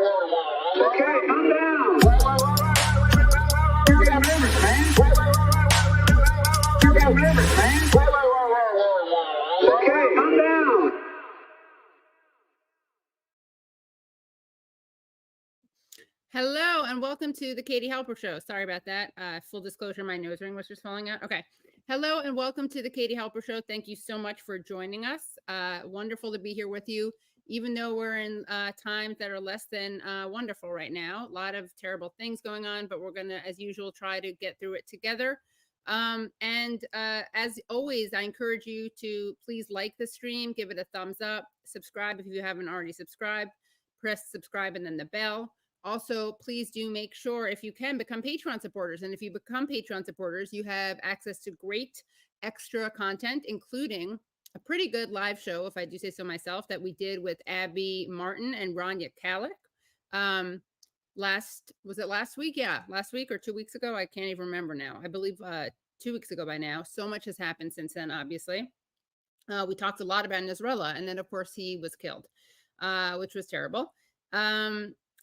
Okay, calm down. You got limits, man. You got limits, man. Okay, calm down. Hello and welcome to the Katie Halper Show. Sorry about that. Full disclosure, my nose ring was just falling out. Okay. Hello and welcome to the Katie Halper Show. Thank you so much for joining us. Wonderful to be here with you, even though we're in times that are less than wonderful right now. A lot of terrible things going on, but we're going to, as usual, try to get through it together. As always, I encourage you to please like the stream, give it a thumbs up, subscribe if you haven't already subscribed, press subscribe and then the bell. Also, please do make sure, if you can, become Patreon supporters. And if you become Patreon supporters, you have access to great extra content, including a pretty good live show, if I do say so myself, that we did with Abby Martin and Rania Kalik. Was it last week? Yeah, last week or 2 weeks ago. I can't even remember now. I believe 2 weeks ago by now. So much has happened since then, obviously. We talked a lot about Nasrallah, and then, of course, he was killed, which was terrible.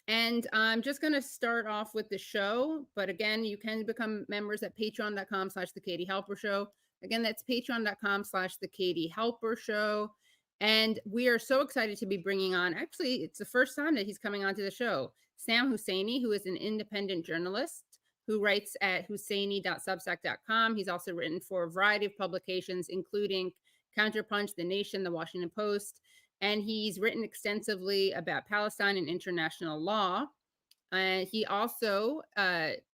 And I'm just going to start off with the show. But again, you can become members at patreon.com/The Katie Halper Show. Again, that's patreon.com/The Katie Halper Show. And we are so excited to be bringing on, actually, it's the first time that he's coming onto the show, Sam Husseini, who is an independent journalist who writes at husseini.substack.com. He's also written for a variety of publications, including Counterpunch, The Nation, The Washington Post. And he's written extensively about Palestine and international law. He also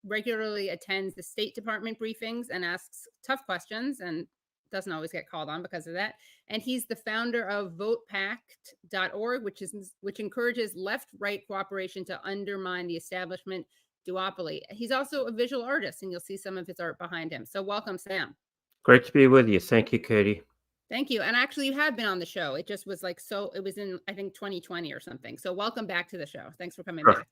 regularly attends the State Department briefings and asks tough questions and doesn't always get called on because of that. And he's the founder of votepact.org, which encourages left-right cooperation to undermine the establishment duopoly. He's also a visual artist, and you'll see some of his art behind him. So welcome, Sam. Great to be with you. Thank you, Katie. Thank you. And actually, you have been on the show. It just was like, so it was in, I think, 2020 or something. So welcome back to the show. Thanks for coming back.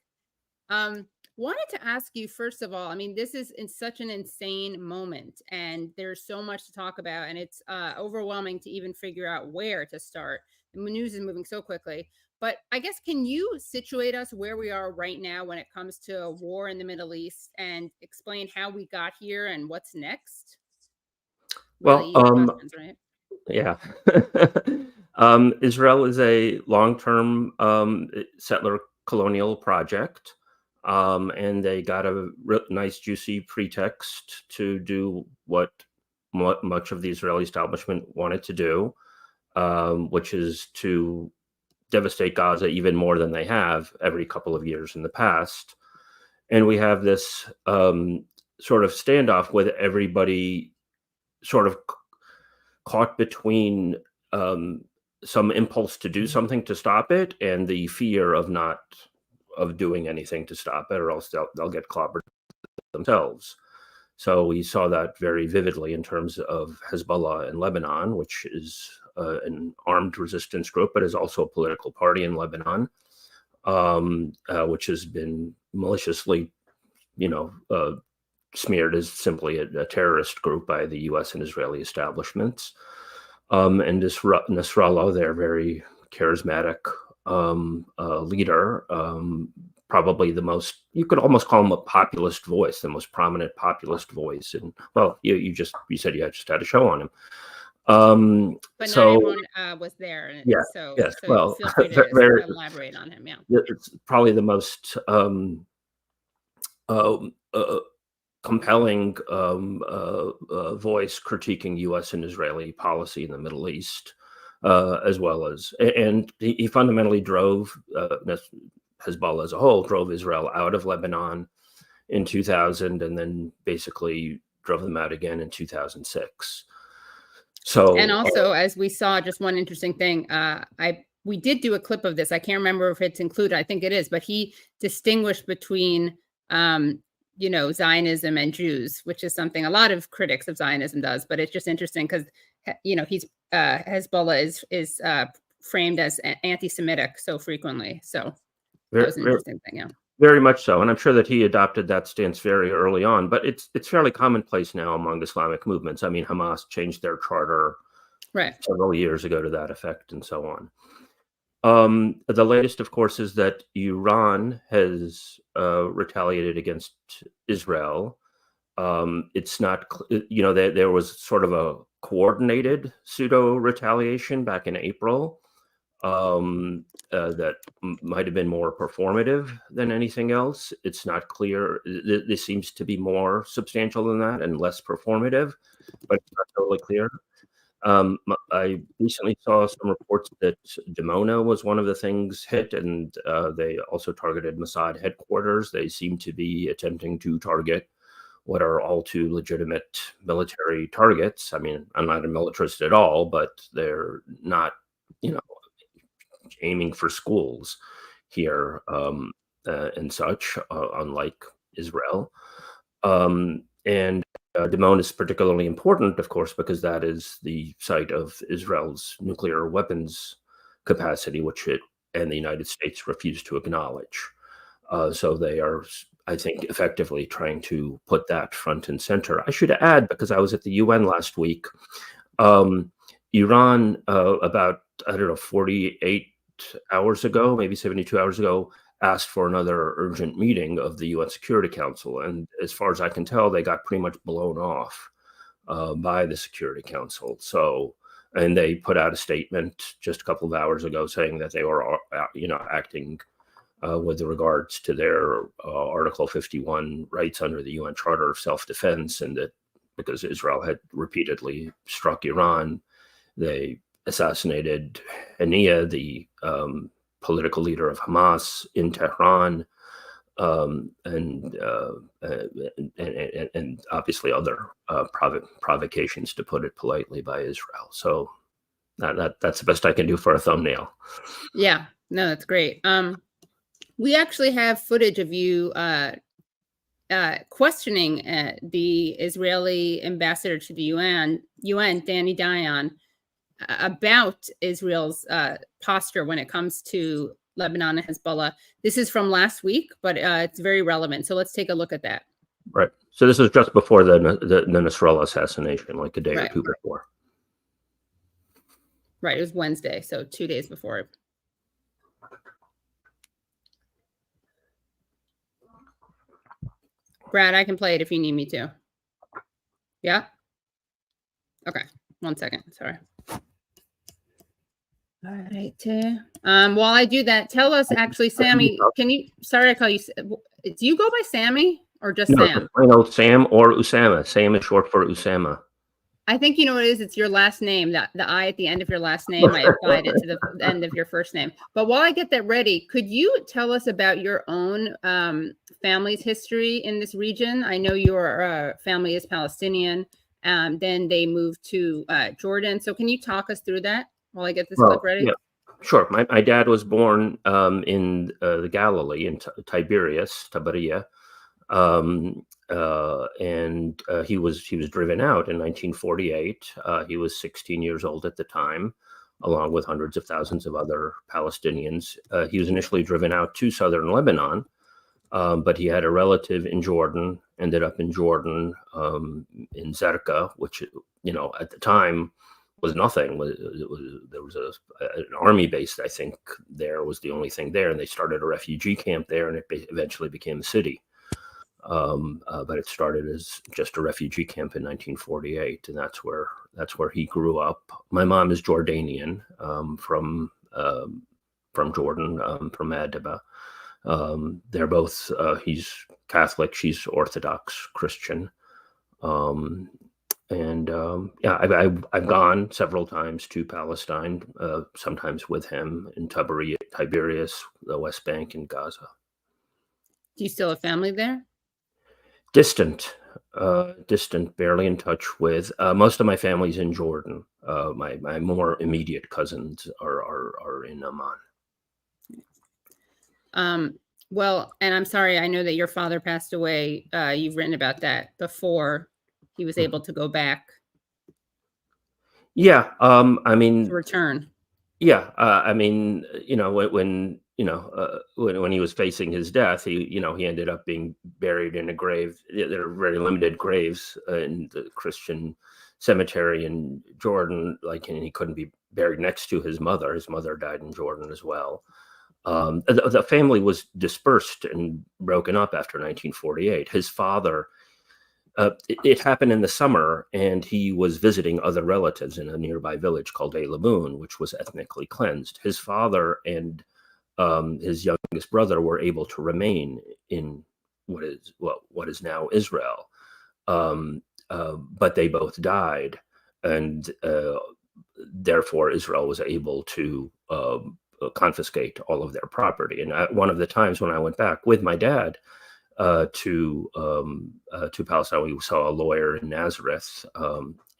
Wanted to ask you, first of all, I mean, this is in such an insane moment and there's so much to talk about and it's overwhelming to even figure out where to start. The news is moving so quickly. But I guess, can you situate us where we are right now when it comes to a war in the Middle East and explain how we got here and what's next? Well, questions, right? Yeah. Israel is a long-term settler colonial project, and they got a nice, juicy pretext to do what much of the Israeli establishment wanted to do, which is to devastate Gaza even more than they have every couple of years in the past. And we have this sort of standoff with everybody sort of caught between some impulse to do something to stop it and the fear of doing anything to stop it, or else they'll get clobbered themselves. So we saw that very vividly in terms of Hezbollah in Lebanon, which is an armed resistance group, but is also a political party in Lebanon, which has been maliciously, smeared as simply a terrorist group by the U.S. and Israeli establishments. And Nasrallah, their very charismatic leader, probably the most, you could almost call him a populist voice, the most prominent populist voice. And well, you said you just had a show on him. But so, not everyone was there. And yeah. So, yes. So well, feel free to elaborate on him. Yeah. It's probably the most compelling voice critiquing U.S. and Israeli policy in the Middle East, as well as, and he fundamentally drove Hezbollah as a whole, drove Israel out of Lebanon in 2000, and then basically drove them out again in 2006. So, and also, as we saw, just one interesting thing, we did do a clip of this. I can't remember if it's included. I think it is, but he distinguished between Zionism and Jews, which is something a lot of critics of Zionism does, but it's just interesting because, he's Hezbollah is framed as anti-Semitic so frequently. So that was an interesting thing. Yeah. Very much so. And I'm sure that he adopted that stance very early on, but it's fairly commonplace now among Islamic movements. I mean, Hamas changed their charter several years ago to that effect and so on. The latest, of course, is that Iran has retaliated against Israel. It's not, there was sort of a coordinated pseudo retaliation back in April that might have been more performative than anything else. It's not clear. This seems to be more substantial than that and less performative, but it's not totally clear. I recently saw some reports that Dimona was one of the things hit, and they also targeted Mossad headquarters. They seem to be attempting to target what are all too legitimate military targets. I mean, I'm not a militarist at all, but they're not, aiming for schools here and such, unlike Israel. And Dimona is particularly important, of course, because that is the site of Israel's nuclear weapons capacity, which it and the United States refuse to acknowledge. So they are, I think, effectively trying to put that front and center. I should add, because I was at the UN last week, Iran, about, 48 hours ago, maybe 72 hours ago, asked for another urgent meeting of the UN Security Council. And as far as I can tell, they got pretty much blown off by the Security Council. So, and they put out a statement just a couple of hours ago saying that they were, acting with regards to their Article 51 rights under the UN Charter of Self-Defense, and that because Israel had repeatedly struck Iran, they assassinated Hania, the political leader of Hamas, in Tehran, and obviously other provocations, to put it politely, by Israel. So that's the best I can do for a thumbnail. Yeah, no, that's great. We actually have footage of you questioning the Israeli ambassador to the UN, Danny Dayan, about Israel's posture when it comes to Lebanon and Hezbollah. This is from last week, but it's very relevant. So let's take a look at that. Right. So this is just before the Nasrallah assassination, like a day or two before. Right. It was Wednesday, so 2 days before. Brad, I can play it if you need me to. Yeah? Okay. 1 second. Sorry. All right. While I do that, tell us, actually, Sammy, sorry I call you, do you go by Sammy or just Sam? I know Sam or Usama. Sam is short for Usama. I think you know what it is. It's your last name. The I at the end of your last name, I applied it to the end of your first name. But while I get that ready, could you tell us about your own family's history in this region? I know your family is Palestinian. Then they moved to Jordan. So can you talk us through that while I get this clip ready? Yeah, sure. My dad was born in the Galilee, in Tiberias, Tabaria. And he was driven out in 1948. He was 16 years old at the time, along with hundreds of thousands of other Palestinians. He was initially driven out to southern Lebanon, but he had a relative in Jordan, ended up in Jordan, in Zerka, which, at the time was nothing. There was an army base, I think, there was the only thing there, and they started a refugee camp there, and it eventually became a city. But it started as just a refugee camp in 1948, and that's where he grew up. My mom is Jordanian, from Jordan, from Adaba. They're both. He's Catholic, she's Orthodox Christian, and I've gone several times to Palestine, sometimes with him in Tiberias, the West Bank, and Gaza. Do you still have family there? Distant, barely in touch with. Most of my family's in Jordan. My more immediate cousins are in Amman. Well, and I'm sorry, I know that your father passed away. You've written about that before he was able to go back. Yeah, I mean, to return. Yeah, I mean, when he was facing his death, he ended up being buried in a grave. There are very limited graves in the Christian cemetery in Jordan, and he couldn't be buried next to his mother. His mother died in Jordan as well. The family was dispersed and broken up after 1948. His father, it happened in the summer, and he was visiting other relatives in a nearby village called Lebanon, which was ethnically cleansed. His father and his youngest brother were able to remain in what is now Israel, but they both died, and therefore Israel was able to confiscate all of their property. And one of the times when I went back with my dad to Palestine, we saw a lawyer in Nazareth,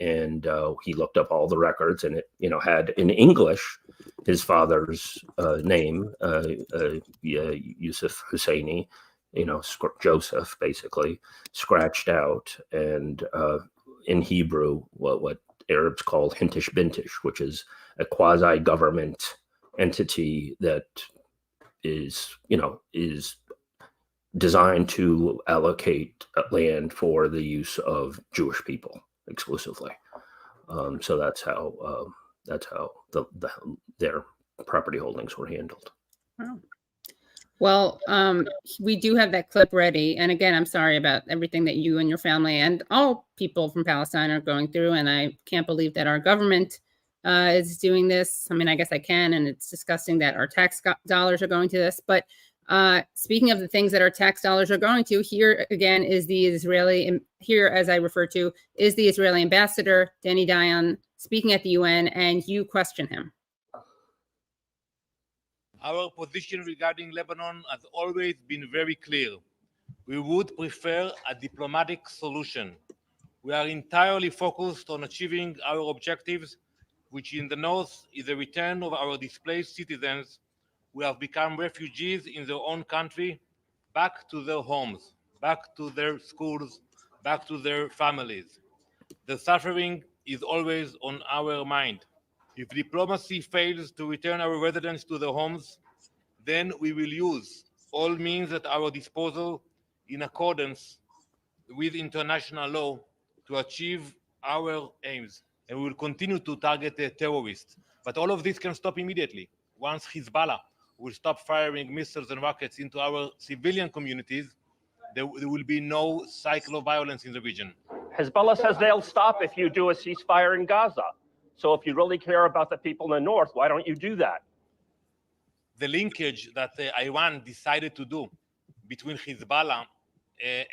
and he looked up all the records, and it had in English his father's name, Yusuf Husseini, Joseph, basically scratched out, and in Hebrew what Arabs call hintish bintish, which is a quasi-government entity that is designed to allocate land for the use of Jewish people exclusively. So that's how their property holdings were handled. Wow. Well, we do have that clip ready. And again, I'm sorry about everything that you and your family and all people from Palestine are going through. And I can't believe that our government is doing this. I mean, I guess I can, and it's disgusting that our tax dollars are going to this. But speaking of the things that our tax dollars are going to, here again is the Israeli, here as I refer to, is the Israeli ambassador, Danny Dayan, speaking at the UN, and you question him. Our position regarding Lebanon has always been very clear. We would prefer a diplomatic solution. We are entirely focused on achieving our objectives, which in the north is the return of our displaced citizens who have become refugees in their own country, back to their homes, back to their schools, back to their families. The suffering is always on our mind. If diplomacy fails to return our residents to their homes, then we will use all means at our disposal in accordance with international law to achieve our aims. And we will continue to target the terrorists. But all of this can stop immediately. Once Hezbollah will stop firing missiles and rockets into our civilian communities, there will be no cycle of violence in the region. Hezbollah says they'll stop if you do a ceasefire in Gaza. So if you really care about the people in the north, why don't you do that? The linkage that Iran decided to do between Hezbollah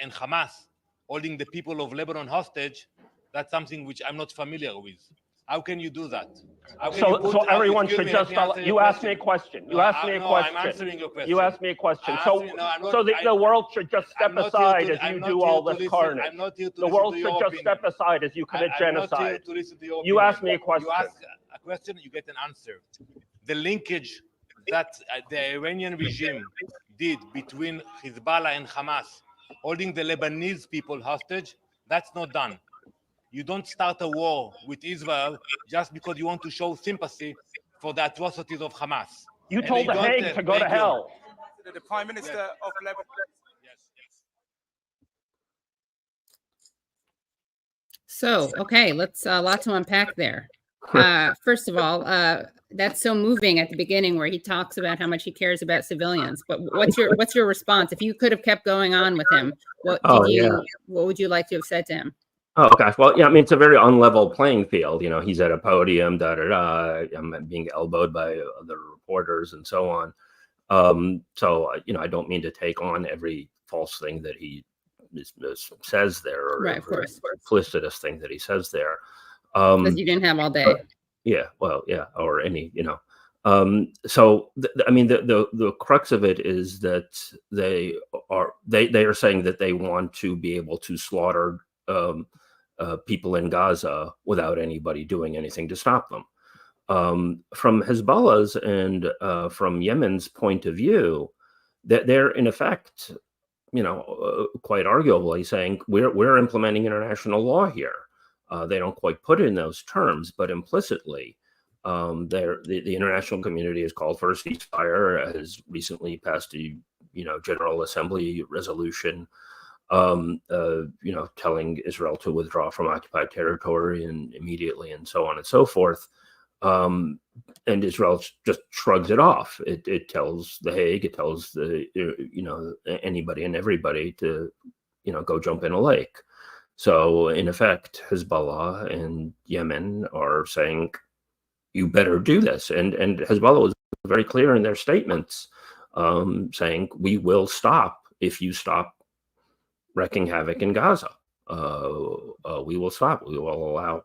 and Hamas, holding the people of Lebanon hostage, that's something which I'm not familiar with. How can you do that? So everyone should just, you asked me a question. You asked me a question. I'm answering your question. You asked me a question. So the world should just step aside as you do all this carnage. The world should just step aside as you commit genocide. You asked me a question. You ask a question, you get an answer. The linkage that the Iranian regime did between Hezbollah and Hamas, holding the Lebanese people hostage, that's not done. You don't start a war with Israel just because you want to show sympathy for the atrocities of Hamas. You told The Hague to go to hell. The Prime Minister of Lebanon. Yes. So, okay, let's a lot to unpack there. First of all, that's so moving at the beginning where he talks about how much he cares about civilians. But what's your response? If you could have kept going on with him, what would you like to have said to him? Oh gosh, well, yeah, I mean, it's a very unlevel playing field. He's at a podium, I'm being elbowed by other reporters and so on. So I don't mean to take on every false thing that he says there, or right, of course, implicitous thing that he says there. Because you didn't have all day. Yeah, well, yeah, or any, So the crux of it is that they are saying that they want to be able to slaughter people in Gaza without anybody doing anything to stop them. From Hezbollah's and from Yemen's point of view, that they're in effect, quite arguably saying we're implementing international law here. They don't quite put it in those terms, but implicitly, the international community has called for a ceasefire, has recently passed a General Assembly resolution, telling Israel to withdraw from occupied territory and immediately, and so on and so forth. And Israel just shrugs it off. It tells The Hague, it tells anybody and everybody to, go jump in a lake. So in effect, Hezbollah and Yemen are saying, you better do this. And Hezbollah was very clear in their statements, saying, we will stop if you stop wreaking havoc in Gaza. We will stop. We will allow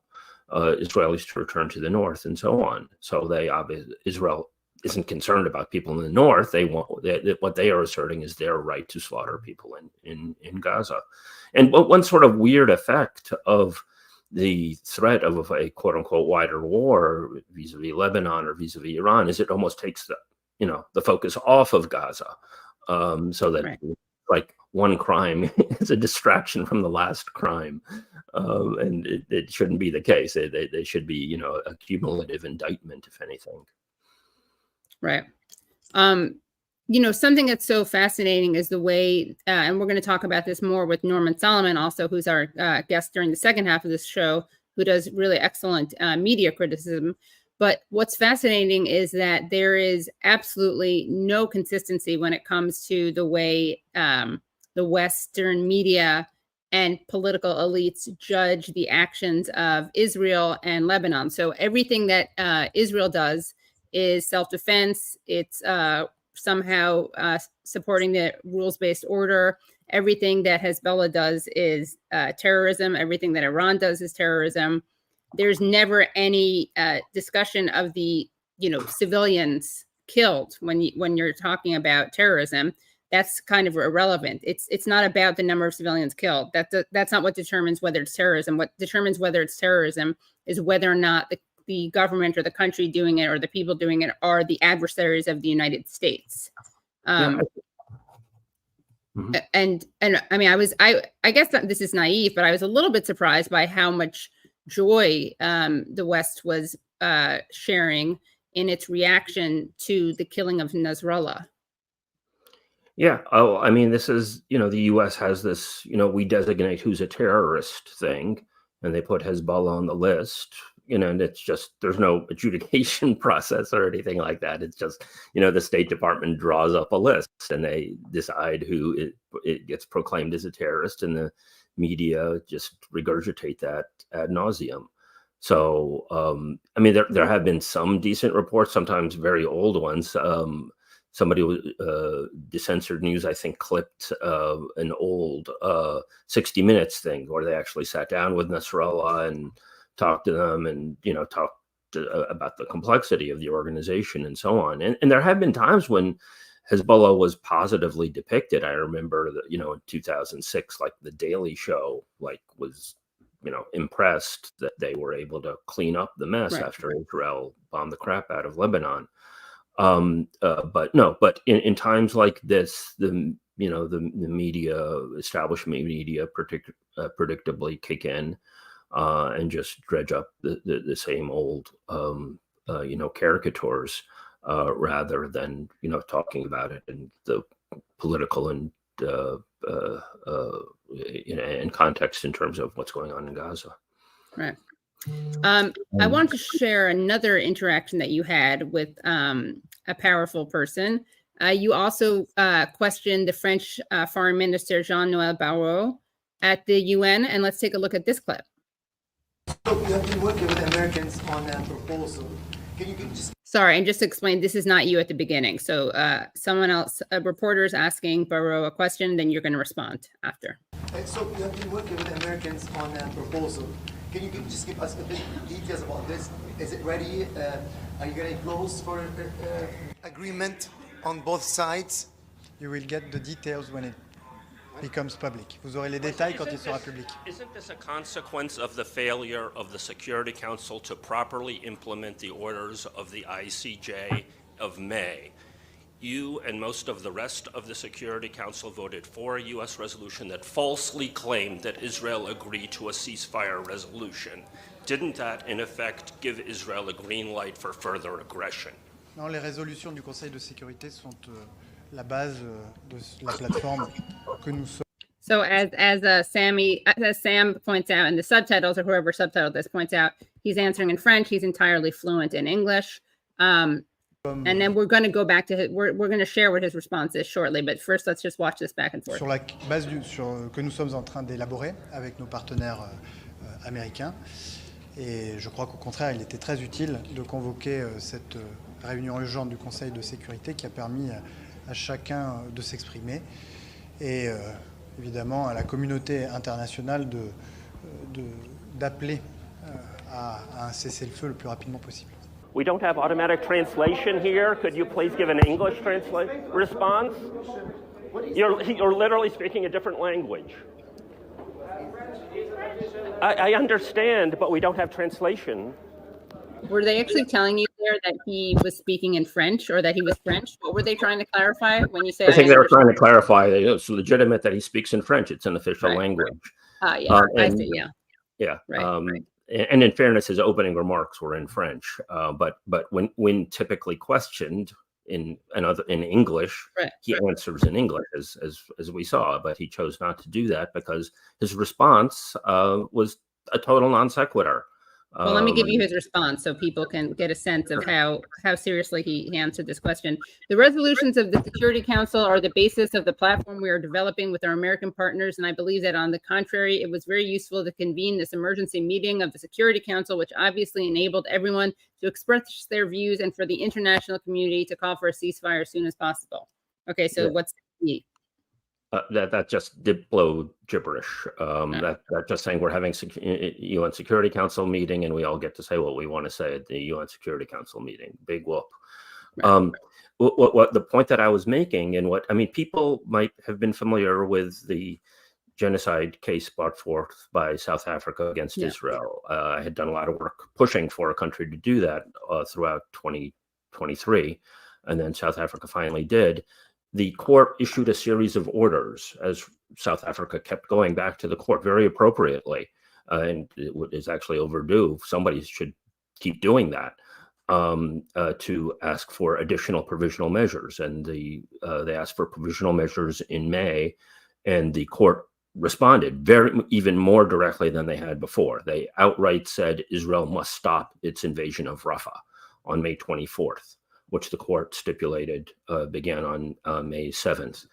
Israelis to return to the north and so on. So Israel isn't concerned about people in the north. They want what they are asserting is their right to slaughter people in Gaza. And one sort of weird effect of the threat of a quote unquote wider war vis-a-vis Lebanon or vis-a-vis Iran is it almost takes the focus off of Gaza, so that Right. like one crime is a distraction from the last crime, and it shouldn't be the case. They should be a cumulative indictment, if anything. Right. Something that's so fascinating is the way, and we're going to talk about this more with Norman Solomon also, who's our guest during the second half of this show, who does really excellent media criticism. But what's fascinating is that there is absolutely no consistency when it comes to the way the Western media and political elites judge the actions of Israel and Lebanon. So everything that Israel does is self-defense. It's somehow supporting the rules-based order. Everything that Hezbollah does is terrorism. Everything that Iran does is terrorism. There's never any discussion of the civilians killed when you're talking about terrorism. That's kind of irrelevant. It's not about the number of civilians killed. That's not what determines whether it's terrorism. What determines whether it's terrorism is whether or not the government or the country doing it or the people doing it are the adversaries of the United States. Mm-hmm. And I mean, I guess that this is naive, but I was a little bit surprised by how much joy the West was sharing in its reaction to the killing of Nasrallah. Yeah. Oh, I mean, this is, the U.S. has this, we designate who's a terrorist thing, and they put Hezbollah on the list, and it's just, there's no adjudication process or anything like that. It's just, the State Department draws up a list and they decide who it gets proclaimed as a terrorist, and the media just regurgitate that ad nauseum. So, I mean, there have been some decent reports, sometimes very old ones. Somebody, Decensored News, I think, clipped an old 60 Minutes thing where they actually sat down with Nasrallah and talked to them and, talked about the complexity of the organization and so on. And there have been times when Hezbollah was positively depicted. I remember that, in 2006, like The Daily Show, was, impressed that they were able to clean up the mess after Israel bombed the crap out of Lebanon. But in times like this, the media, establishment media, predictably kick in and just dredge up the same old, caricatures, rather than talking about it in the political and and context in terms of what's going on in Gaza. Right. I want to share another interaction that you had with a powerful person. You also questioned the French Foreign Minister Jean-Noël Barrot at the UN, and let's take a look at this clip. So you have been working with Americans on a proposal. Can you just... Sorry, and just explain, this is not you at the beginning. So someone else, a reporter is asking Barrot a question, then you're going to respond after. So you have been working with Americans on a proposal. Can you just give us a bit details about this? Is it ready? Are you getting close for agreement on both sides? You will get the details when it becomes public. Vous aurez les détails quand il sera public. Isn't this a consequence of the failure of the Security Council to properly implement the orders of the ICJ of May? You and most of the rest of the Security Council voted for a U.S. resolution that falsely claimed that Israel agreed to a ceasefire resolution. Didn't that, in effect, give Israel a green light for further aggression? Non, les résolutions du Conseil de sécurité sont la base de la plateforme que nous sommes. So as Sam points out in the subtitles, or whoever subtitled this points out, he's answering in French. He's entirely fluent in English. And then we're going to go back to we're going to share what his response is shortly. But first, let's just watch this back and forth. Sur la base que nous sommes en train d'élaborer avec nos partenaires américains. Et je crois qu'au contraire, il était très utile de convoquer cette réunion urgente du Conseil de sécurité qui a permis à chacun de s'exprimer et évidemment à la communauté internationale d'appeler à un cessez-le-feu le plus rapidement possible. We don't have automatic translation here. Could you please give an English response? You're literally speaking a different language. I understand, but we don't have translation. Were they actually telling you there that he was speaking in French or that he was French? What were they trying to clarify when you say? I think they were trying to clarify that it's legitimate that he speaks in French. It's an official language. Yeah, I see. Yeah. Yeah. Right. And in fairness, his opening remarks were in French. But when typically questioned in English, he answers in English, as we saw. But he chose not to do that because his response was a total non sequitur. Well, let me give you his response so people can get a sense of how seriously he answered this question. The resolutions of the Security Council are the basis of the platform we are developing with our American partners, and I believe that on the contrary, it was very useful to convene this emergency meeting of the Security Council, which obviously enabled everyone to express their views and for the international community to call for a ceasefire as soon as possible. Okay, so what's the that just diplo gibberish. That just saying we're having UN Security Council meeting and we all get to say what we want to say at the UN Security Council meeting. Big whoop. What the point that I was making, and people might have been familiar with the genocide case brought forth by South Africa against Israel. I had done a lot of work pushing for a country to do that throughout 2023, and then South Africa finally did. The court issued a series of orders as South Africa kept going back to the court very appropriately, and it is actually overdue. Somebody should keep doing that to ask for additional provisional measures. And they asked for provisional measures in May, and the court responded even more directly than they had before. They outright said Israel must stop its invasion of Rafah on May 24th. Which the court stipulated began on May 7th.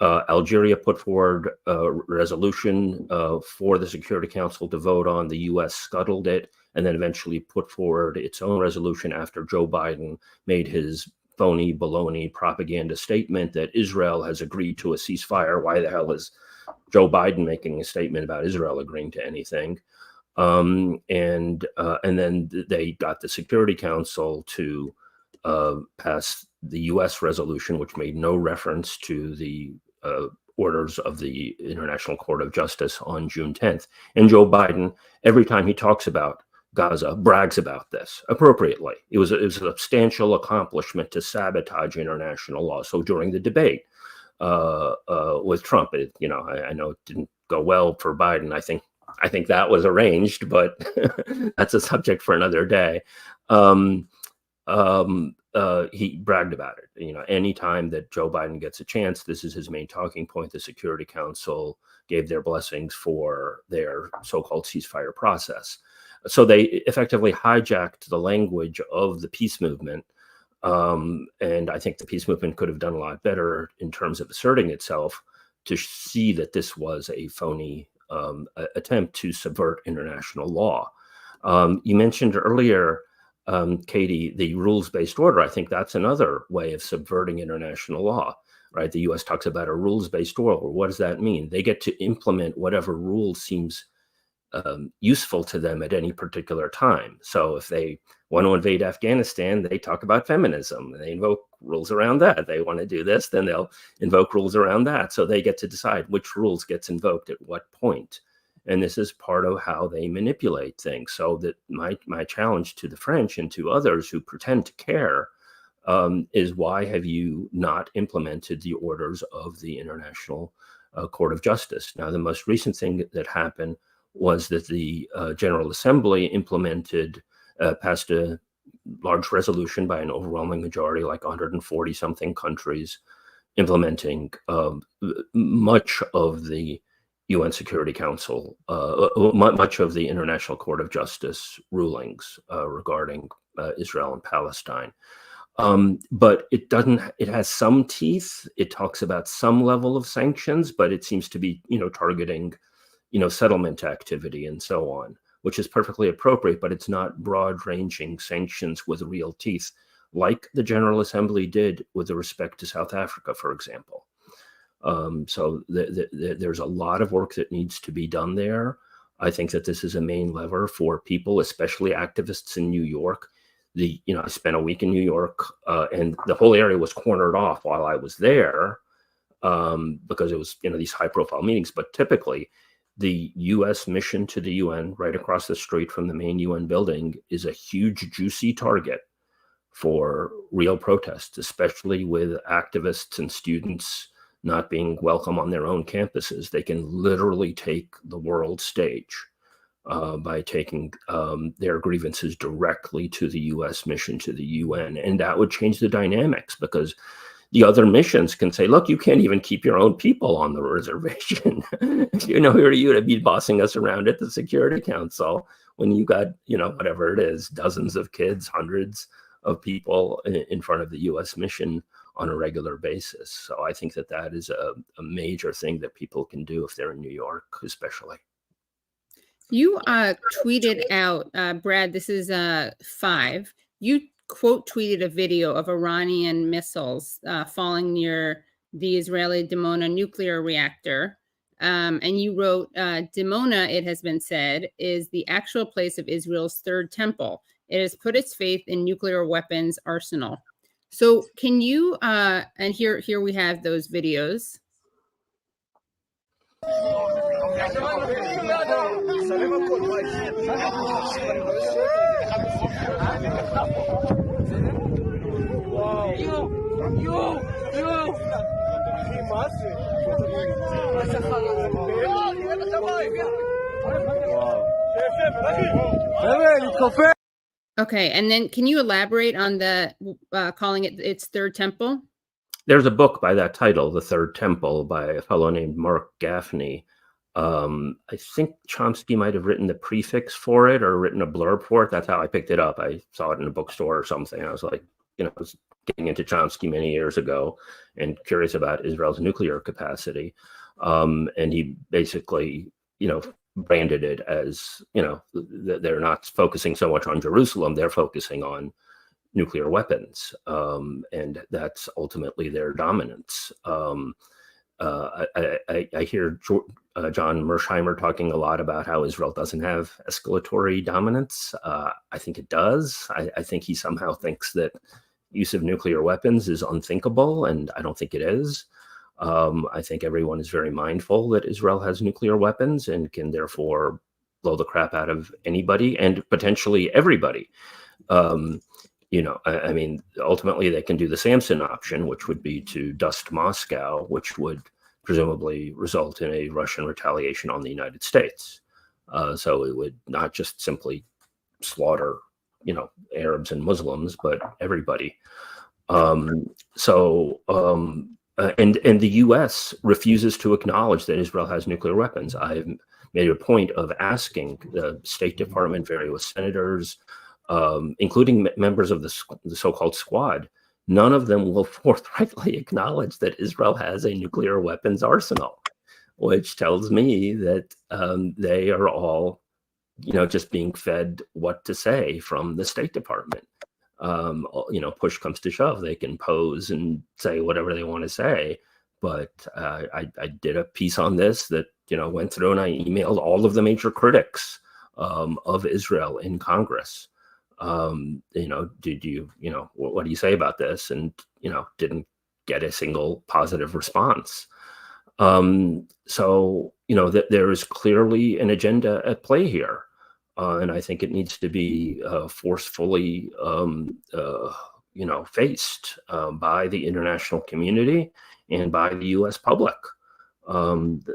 Algeria put forward a resolution for the Security Council to vote on. The U.S. scuttled it and then eventually put forward its own resolution after Joe Biden made his phony baloney propaganda statement that Israel has agreed to a ceasefire. Why the hell is Joe Biden making a statement about Israel agreeing to anything? And then they got the Security Council to passed the U.S. resolution, which made no reference to the orders of the International Court of Justice on June 10th. And Joe Biden, every time he talks about Gaza, brags about this appropriately. It was a substantial accomplishment to sabotage international law. So during the debate with Trump, I know it didn't go well for Biden. I think that was arranged, but that's a subject for another day. He bragged about it. Anytime that Joe Biden gets a chance, this is his main talking point. The Security Council gave their blessings for their so-called ceasefire process. So they effectively hijacked the language of the peace movement. And I think the peace movement could have done a lot better in terms of asserting itself to see that this was a phony attempt to subvert international law. You mentioned earlier, Katie, the rules-based order. I think that's another way of subverting international law, right? The U.S. talks about a rules-based order. What does that mean? They get to implement whatever rule seems useful to them at any particular time. So if they want to invade Afghanistan, they talk about feminism. They invoke rules around that. They want to do this, then they'll invoke rules around that. So they get to decide which rules gets invoked at what point. And this is part of how they manipulate things. So that my challenge to the French and to others who pretend to care is, why have you not implemented the orders of the International Court of Justice? Now, the most recent thing that happened was that the General Assembly passed a large resolution by an overwhelming majority, like 140 something countries, implementing much of the UN Security Council, much of the International Court of Justice rulings regarding Israel and Palestine. But it has some teeth. It talks about some level of sanctions, but it seems to be, targeting, settlement activity and so on, which is perfectly appropriate, but it's not broad-ranging sanctions with real teeth, like the General Assembly did with respect to South Africa, for example. So there's a lot of work that needs to be done there. I think that this is a main lever for people, especially activists in New York. I spent a week in New York, and the whole area was cornered off while I was there, because it was, these high-profile meetings. But typically, the U.S. mission to the UN, right across the street from the main UN building, is a huge, juicy target for real protests, especially with activists and students not being welcome on their own campuses. They can literally take the world stage by taking their grievances directly to the U.S. mission to the UN. And that would change the dynamics, because the other missions can say, look, you can't even keep your own people on the reservation. Who are you to be bossing us around at the Security Council when you got, whatever it is, dozens of kids, hundreds of people in front of the U.S. mission on a regular basis. So I think that is a major thing that people can do if they're in New York, especially. You tweeted out, Brad, this is 5. You quote tweeted a video of Iranian missiles falling near the Israeli Dimona nuclear reactor. And you wrote, Dimona, it has been said, is the actual place of Israel's third temple. It has put its faith in nuclear weapons arsenal. So can you, and here we have those videos. Okay, and then can you elaborate on the calling it its third temple? There's a book by that title, The Third Temple, by a fellow named Mark Gaffney. I think Chomsky might have written the prefix for it or written a blurb for it. That's how I picked it up. I saw it in a bookstore or something. I was like, I was getting into Chomsky many years ago and curious about Israel's nuclear capacity. And he basically, branded it as, they're not focusing so much on Jerusalem, they're focusing on nuclear weapons. And that's ultimately their dominance. I hear John Mersheimer talking a lot about how Israel doesn't have escalatory dominance. I think it does. I think he somehow thinks that use of nuclear weapons is unthinkable, and I don't think it is. I think everyone is very mindful that Israel has nuclear weapons and can therefore blow the crap out of anybody and potentially everybody. Ultimately they can do the Sampson option, which would be to dust Moscow, which would presumably result in a Russian retaliation on the United States. So it would not just simply slaughter, Arabs and Muslims, but everybody. And the U.S. refuses to acknowledge that Israel has nuclear weapons. I've made a point of asking the State Department, various senators, including members of the so-called Squad. None of them will forthrightly acknowledge that Israel has a nuclear weapons arsenal, which tells me that they are all, just being fed what to say from the State Department. Push comes to shove, they can pose and say whatever they want to say. But I did a piece on this that, went through, and I emailed all of the major critics of Israel in Congress. Did you, what do you say about this? And, didn't get a single positive response. That there is clearly an agenda at play here. And I think it needs to be forcefully, faced by the international community and by the U.S. public. And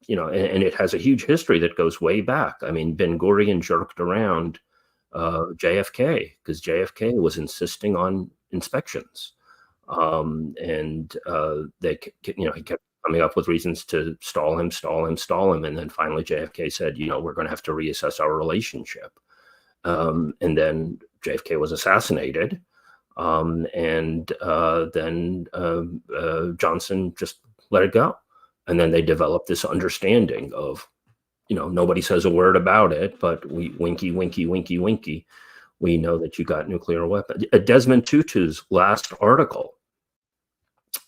it has a huge history that goes way back. I mean, Ben-Gurion jerked around J.F.K. because J.F.K. was insisting on inspections. and they, he kept coming up with reasons to stall him, and then finally JFK said, we're going to have to reassess our relationship. And then JFK was assassinated, and then Johnson just let it go, and then they developed this understanding of, nobody says a word about it, but we winky, winky, winky, winky. We know that you got nuclear weapons. Desmond Tutu's last article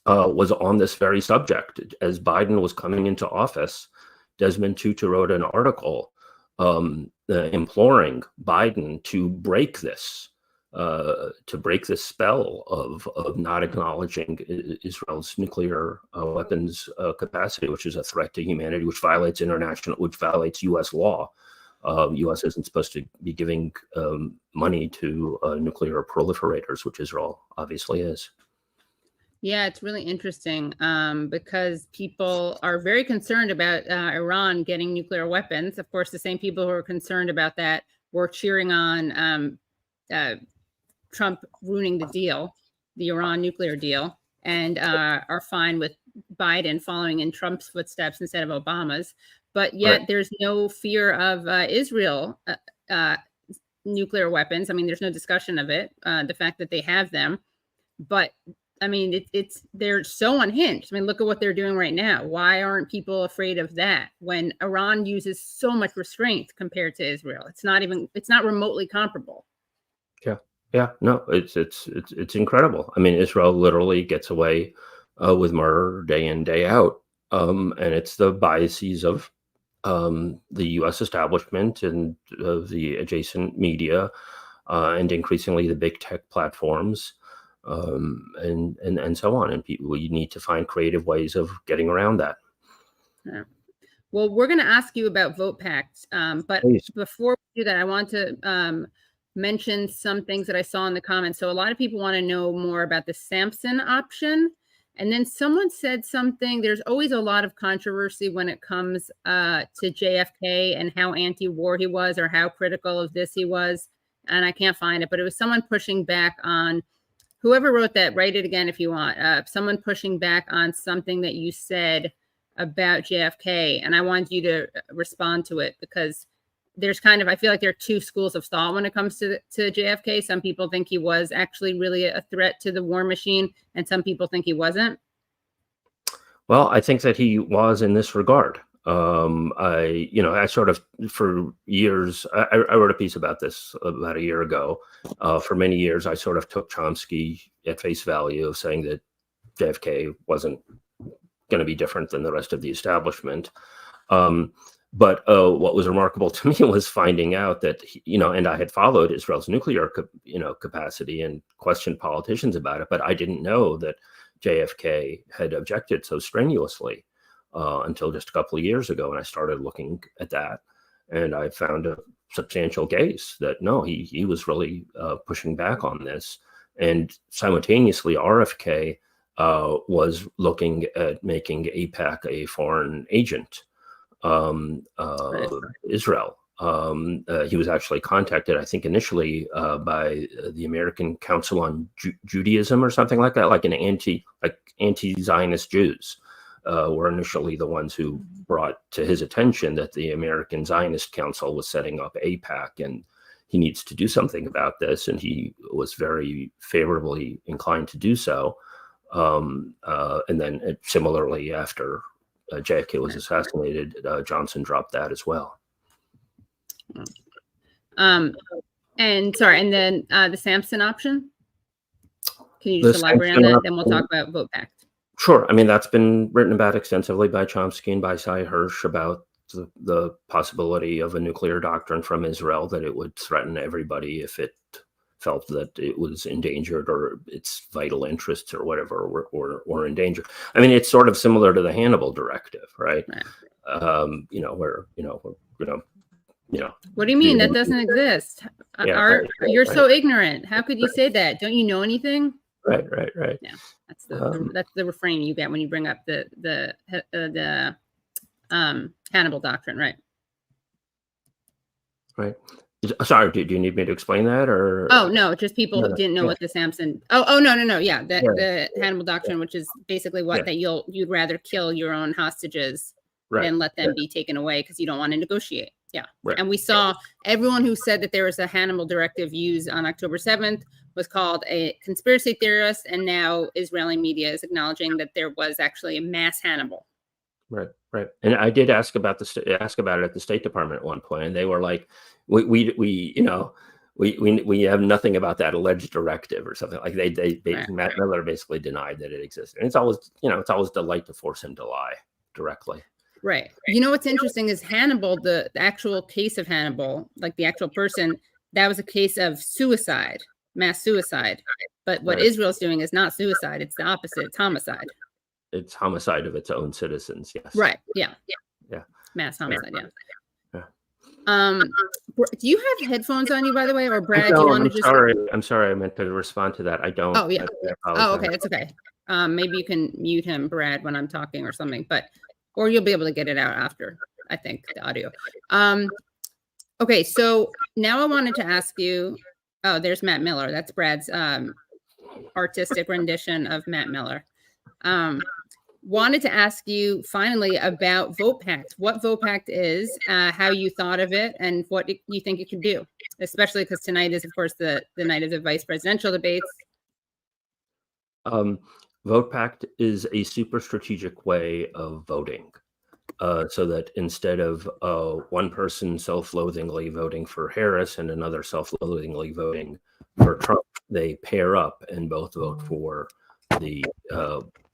was on this very subject. As Biden was coming into office, Desmond Tutu wrote an article imploring Biden to break this spell of not acknowledging Israel's nuclear weapons capacity, which is a threat to humanity, which violates U.S. law. U.S. isn't supposed to be giving money to nuclear proliferators, which Israel obviously is. Yeah, it's really interesting because people are very concerned about Iran getting nuclear weapons. Of course, the same people who are concerned about that were cheering on Trump ruining the deal, the Iran nuclear deal, and are fine with Biden following in Trump's footsteps instead of Obama's. But yet there's no fear of Israel nuclear weapons. I mean, there's no discussion of it, the fact that they have them. But I mean, they're so unhinged. I mean, look at what they're doing right now. Why aren't people afraid of that when Iran uses so much restraint compared to Israel? It's not remotely comparable. Yeah, no, it's incredible. I mean, Israel literally gets away with murder day in, day out. And it's the biases of the U.S. establishment and the adjacent media and increasingly the big tech platforms. And so on. And we need to find creative ways of getting around that. Yeah. Well, we're going to ask you about vote pacts. But Please. Before we do that, I want to mention some things that I saw in the comments. So a lot of people want to know more about the Sampson option. And then someone said something, there's always a lot of controversy when it comes to JFK and how anti-war he was or how critical of this he was. And I can't find it, but it was someone pushing back on whoever wrote that. Write it again if you want. Someone pushing back on something that you said about JFK, and I want you to respond to it because there's I feel like there are two schools of thought when it comes to JFK. Some people think he was actually really a threat to the war machine, and some people think he wasn't. Well, I think that he was in this regard. I sort of, for years, I wrote a piece about this about a year ago. For many years, I sort of took Chomsky at face value of saying that JFK wasn't going to be different than the rest of the establishment. But what was remarkable to me was finding out that, and I had followed Israel's nuclear, capacity and questioned politicians about it, but I didn't know that JFK had objected so strenuously until just a couple of years ago. And I started looking at that, and I found a substantial case that, no, he was really pushing back on this. And simultaneously, RFK was looking at making AIPAC a foreign agent. Israel. He was actually contacted, I think, initially by the American Council on Judaism or something like that, like anti-Zionist Jews were initially the ones who brought to his attention that the American Zionist Council was setting up AIPAC and he needs to do something about this. And he was very favorably inclined to do so. And then similarly, after J.F.K. was assassinated, Johnson dropped that as well. And then the Sampson option. Can you just elaborate on that? Then we'll talk about vote pact. Sure. I mean, that's been written about extensively by Chomsky and by Cy Hirsch about the possibility of a nuclear doctrine from Israel, that it would threaten everybody if it felt that it was endangered or its vital interests or whatever were in danger. I mean, it's sort of similar to the Hannibal Directive, right? What do you mean? That doesn't exist. You're so ignorant. How could you say that? Don't you know anything? Right. Yeah, that's the refrain you get when you bring up the Hannibal Doctrine, right? Right. Sorry, do you need me to explain that, or? Oh no, just people No, who didn't know yeah. what the Sampson. Oh no. Yeah, Yeah. the Hannibal Doctrine, which is basically what Yeah. that you'd rather kill your own hostages Right. than let them Yeah. be taken away because you don't want to negotiate. Yeah. Right. And we saw everyone who said that there was a Hannibal directive used on October 7th was called a conspiracy theorist, and now Israeli media is acknowledging that there was actually a mass Hannibal. Right. And I did ask about ask about it at the State Department at one point, and they were like, we have nothing about that alleged directive or something. Like Matt Miller basically denied that it existed. And it's always delight to force him to lie directly. Right. You know what's interesting is Hannibal, the actual case of Hannibal, like the actual person, that was a case of suicide, mass suicide. But what Right. Israel's doing is not suicide; it's the opposite. It's homicide. It's homicide of its own citizens. Yes. Right. Yeah. Mass homicide. Yeah. Do you have headphones on you, by the way, or Brad? Do you want to just? I'm sorry. I meant to respond to that. I don't. Oh yeah. I Okay, that's okay. Maybe you can mute him, Brad, when I'm talking or something, or you'll be able to get it out after. I think the audio. Okay, so now I wanted to ask you. Oh, there's Matt Miller. That's Brad's artistic rendition of Matt Miller. Wanted to ask you finally about Vote Pact. What Vote Pact is, how you thought of it, and what you think it can do, especially because tonight is, of course, the night of the vice presidential debates. Vote Pact is a super strategic way of voting, so that instead of one person self-loathingly voting for Harris and another self-loathingly voting for Trump, they pair up and both vote for the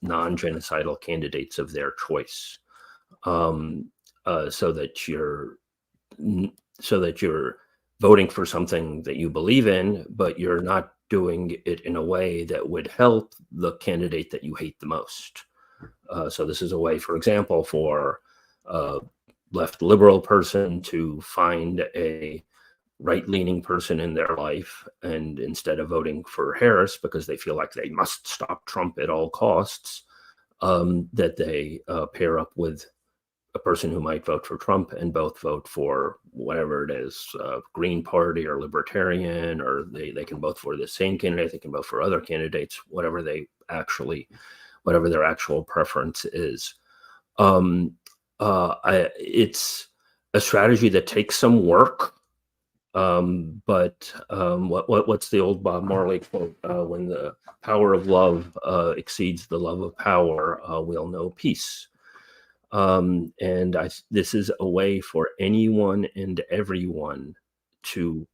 non-genocidal candidates of their choice, so that you're voting for something that you believe in, but you're not doing it in a way that would help the candidate that you hate the most. So this is a way, for example, for a left liberal person to find a right-leaning person in their life, and instead of voting for Harris because they feel like they must stop Trump at all costs, that they pair up with a person who might vote for Trump and both vote for whatever it is, Green Party or Libertarian, or they can both for the same candidate, they can vote for other candidates, whatever their actual preference is. It's a strategy that takes some work. But what's the old Bob Marley quote? When the power of love exceeds the love of power, we'll know peace. And this is a way for anyone and everyone to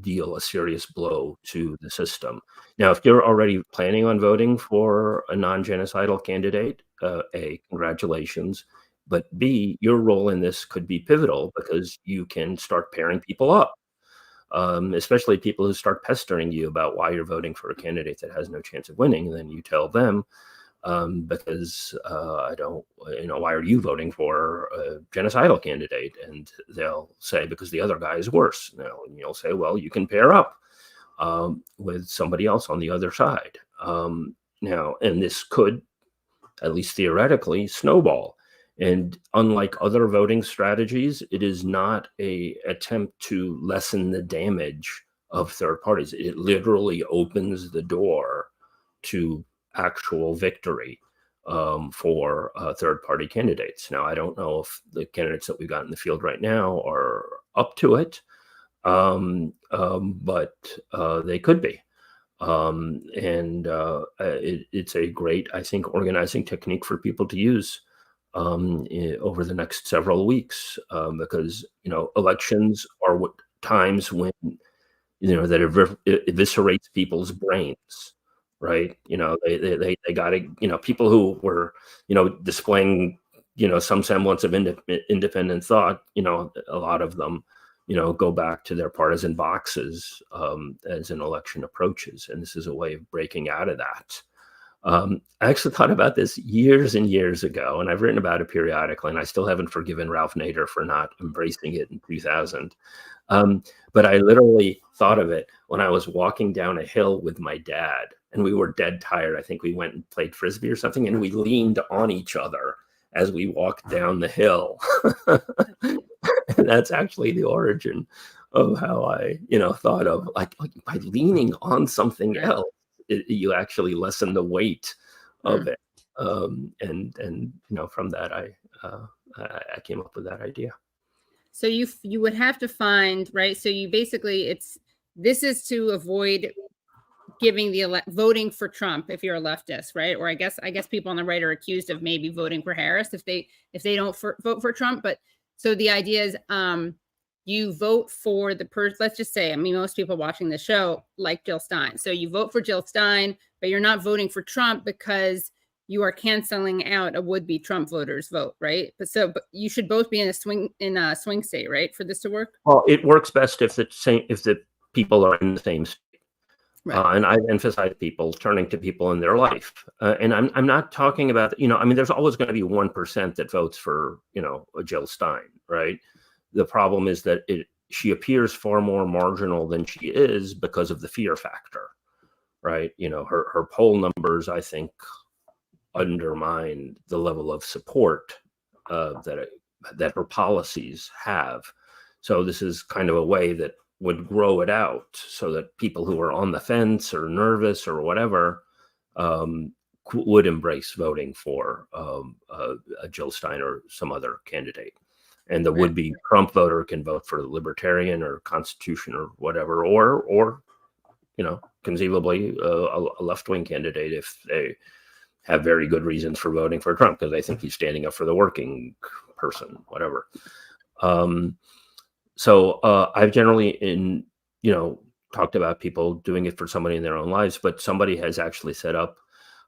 deal a serious blow to the system. Now, if you're already planning on voting for a non-genocidal candidate, A, congratulations. But B, your role in this could be pivotal because you can start pairing people up. Especially people who start pestering you about why you're voting for a candidate that has no chance of winning. And then you tell them, because why are you voting for a genocidal candidate? And they'll say, because the other guy is worse. And you'll say, well, you can pair up with somebody else on the other side. And this could, at least theoretically, snowball. And unlike other voting strategies, it is not an attempt to lessen the damage of third parties. It literally opens the door to actual victory for third-party candidates. Now, I don't know if the candidates that we've got in the field right now are up to it, but they could be. It's a great, I think, organizing technique for people to use over the next several weeks, because elections are times when that eviscerates people's brains, right? They got to people who were displaying some semblance of independent thought. A lot of them go back to their partisan boxes as an election approaches, and this is a way of breaking out of that. I actually thought about this years and years ago, and I've written about it periodically, and I still haven't forgiven Ralph Nader for not embracing it in 2000. But I literally thought of it when I was walking down a hill with my dad, and we were dead tired. I think we went and played Frisbee or something, and we leaned on each other as we walked down the hill. And that's actually the origin of how I, thought of like by leaning on something Right. else, you actually lessen the weight of Mm. it. And from that, I came up with that idea. So you would have to find, right? So you basically, this is to avoid giving voting for Trump if you're a leftist, right? Or I guess people on the right are accused of maybe voting for Harris if they don't vote for Trump. But so the idea is you vote for the person. Let's just say, I mean, most people watching the show like Jill Stein. So you vote for Jill Stein, but you're not voting for Trump because you are canceling out a would-be Trump voters vote, right? But you should both be in a swing state, right, for this to work. Well, it works best if the people are in the same state. Right. And I emphasize people turning to people in their life. And I'm not talking about, I mean, there's always going to be 1% that votes for, a Jill Stein, right? The problem is that she appears far more marginal than she is because of the fear factor, right? Her poll numbers, I think, undermine the level of support that her policies have. So this is kind of a way that would grow it out so that people who are on the fence or nervous or whatever would embrace voting for a Jill Stein or some other candidate. And the would-be Trump voter can vote for the Libertarian or Constitution or whatever, or conceivably a left-wing candidate if they have very good reasons for voting for Trump because they think he's standing up for the working person, whatever. So I've generally talked about people doing it for somebody in their own lives, but somebody has actually set up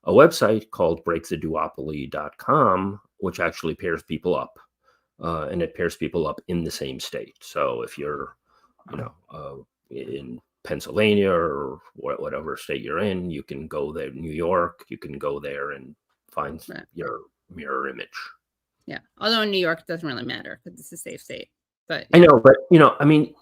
a website called breaktheduopoly.com, which actually pairs people up. And it pairs people up in the same state. So if you're, in Pennsylvania or whatever state you're in, you can go there, New York, you can go there and find your mirror image. Yeah. Although in New York, it doesn't really matter because it's a safe state. But I know, but I mean,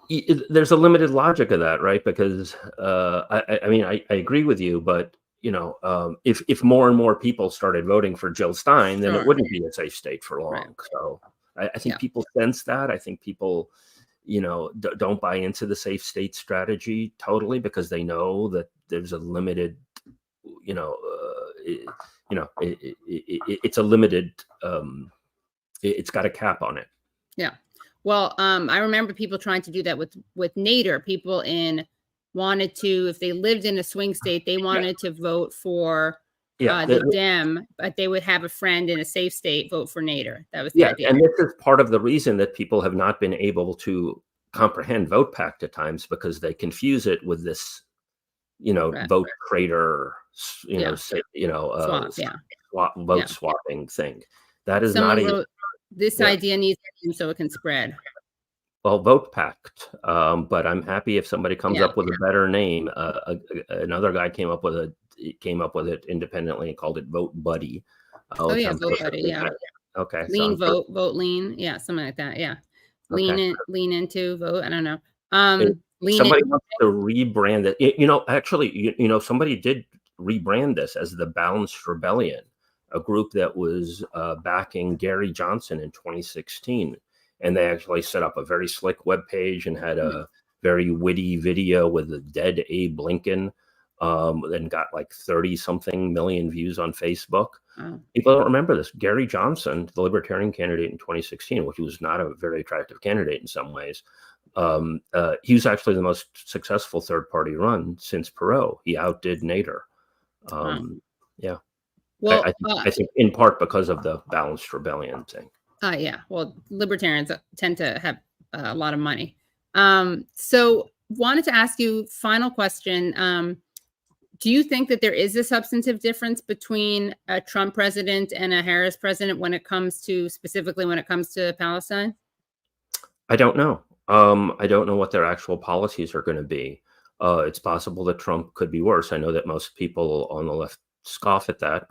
there's a limited logic of that, right? Because I agree with you, but if more and more people started voting for Jill Stein, then it wouldn't be a safe state for long. Right. So I think people sense that. I think people, don't buy into the safe state strategy totally because they know that there's a limited, it's a limited, it's got a cap on it. Yeah. Well, I remember people trying to do that with Nader. People wanted to, if they lived in a swing state, they wanted to vote for the Dem, but they would have a friend in a safe state vote for Nader. That was the idea. And this is part of the reason that people have not been able to comprehend vote pact at times because they confuse it with this, vote crater, vote swapping thing. That is not this idea needs to, so it can spread. Well, vote pact, but I'm happy if somebody comes up with a better name. Another guy came up with it independently and called it Vote Buddy. Vote Buddy, yeah. Okay. Lean vote lean, yeah, something like that, yeah. Lean into vote. I don't know. Somebody wants to rebrand it. Actually, somebody did rebrand this as the Balanced Rebellion, a group that was backing Gary Johnson in 2016. And they actually set up a very slick webpage and had a very witty video with a dead Abe Lincoln, and got like 30-something million views on Facebook. People don't remember this. Gary Johnson, the Libertarian candidate in 2016, which was not a very attractive candidate in some ways, he was actually the most successful third-party run since Perot. He outdid Nader. Yeah. Well, I think in part because of the Balanced Rebellion thing. Yeah. Well, libertarians tend to have a lot of money. So wanted to ask you, final question. Do you think that there is a substantive difference between a Trump president and a Harris president specifically when it comes to Palestine? I don't know. I don't know what their actual policies are going to be. It's possible that Trump could be worse. I know that most people on the left scoff at that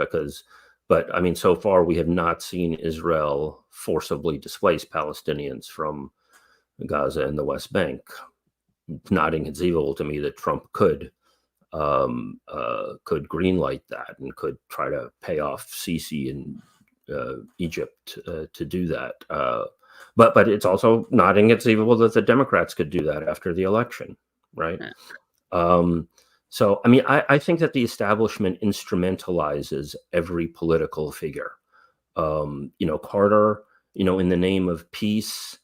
but I mean, so far we have not seen Israel forcibly displace Palestinians from Gaza and the West Bank. It's not inconceivable to me that Trump could greenlight that and could try to pay off Sisi in Egypt to do that. But it's also not inconceivable that the Democrats could do that after the election, right? So, I mean, I think that the establishment instrumentalizes every political figure. Carter, in the name of peace,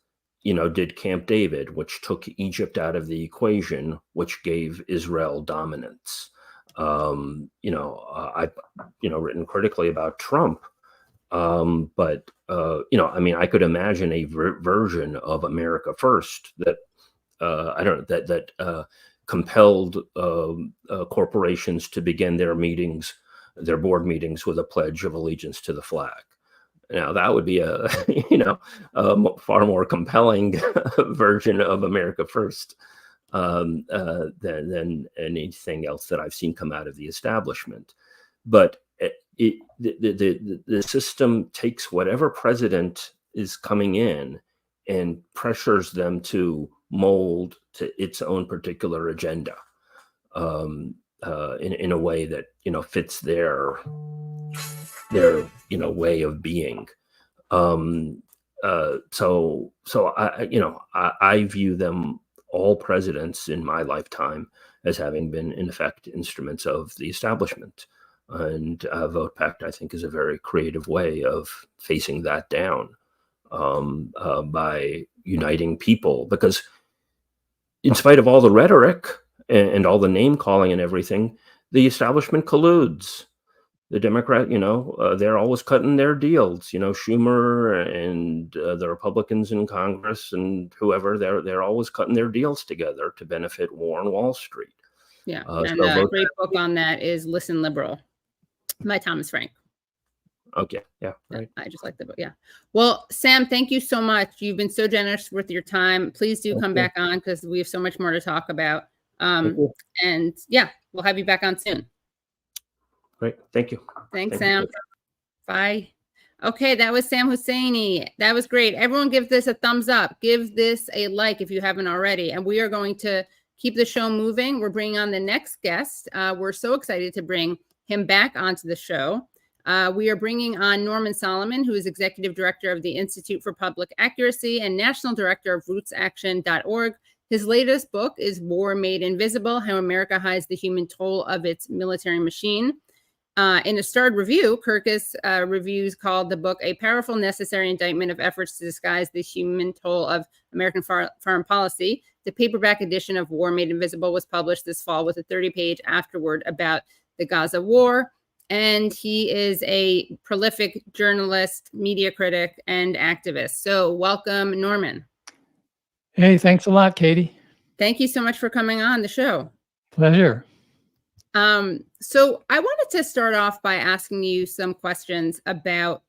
did Camp David, which took Egypt out of the equation, which gave Israel dominance. I've, written critically about Trump. But I mean, I could imagine a version of America First that, that compelled corporations to begin their board meetings with a pledge of allegiance to the flag. Now that would be a far more compelling version of America First than anything else that I've seen come out of the establishment. But the system takes whatever president is coming in and pressures them to mold to its own particular agenda in a way that fits their way of being. So I view them, all presidents in my lifetime, as having been in effect instruments of the establishment. And Vote Pact, I think, is a very creative way of facing that down by uniting people. Because in spite of all the rhetoric and all the name calling and everything, the establishment colludes. The Democrat, they're always cutting their deals. Schumer and the Republicans in Congress and whoever, they're always cutting their deals together to benefit war on Wall Street. Yeah, and a great book on that is Listen Liberal by Thomas Frank. Okay, yeah, right. I just like the book, yeah. Well, Sam, thank you so much. You've been so generous with your time. Please do come back on because we have so much more to talk about. And yeah, we'll have you back on soon. Great, thank you. Thanks, Sam. Bye. Okay, that was Sam Husseini. That was great. Everyone give this a thumbs up. Give this a like if you haven't already. And we are going to keep the show moving. We're bringing on the next guest. We're so excited to bring him back onto the show. We are bringing on Norman Solomon, who is Executive Director of the Institute for Public Accuracy and National Director of RootsAction.org. His latest book is War Made Invisible, How America Hides the Human Toll of Its Military Machine. In a starred review, Kirkus reviews called the book a powerful, necessary indictment of efforts to disguise the human toll of American foreign policy. The paperback edition of War Made Invisible was published this fall with a 30-page afterword about the Gaza war. And he is a prolific journalist, media critic, and activist. So welcome, Norman. Hey, thanks a lot, Katie. Thank you so much for coming on the show. Pleasure. So I wanted to start off by asking you some questions about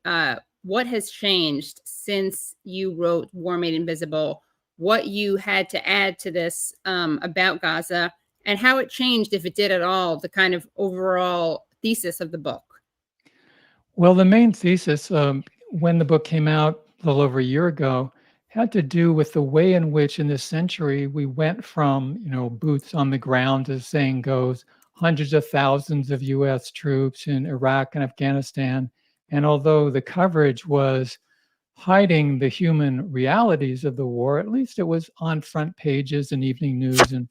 what has changed since you wrote War Made Invisible, what you had to add to this about Gaza, and how it changed, if it did at all, the kind of overall thesis of the book. Well, the main thesis, when the book came out a little over a year ago, had to do with the way in which in this century we went from, boots on the ground, as the saying goes, hundreds of thousands of U.S. troops in Iraq and Afghanistan. And although the coverage was hiding the human realities of the war, at least it was on front pages and evening news, and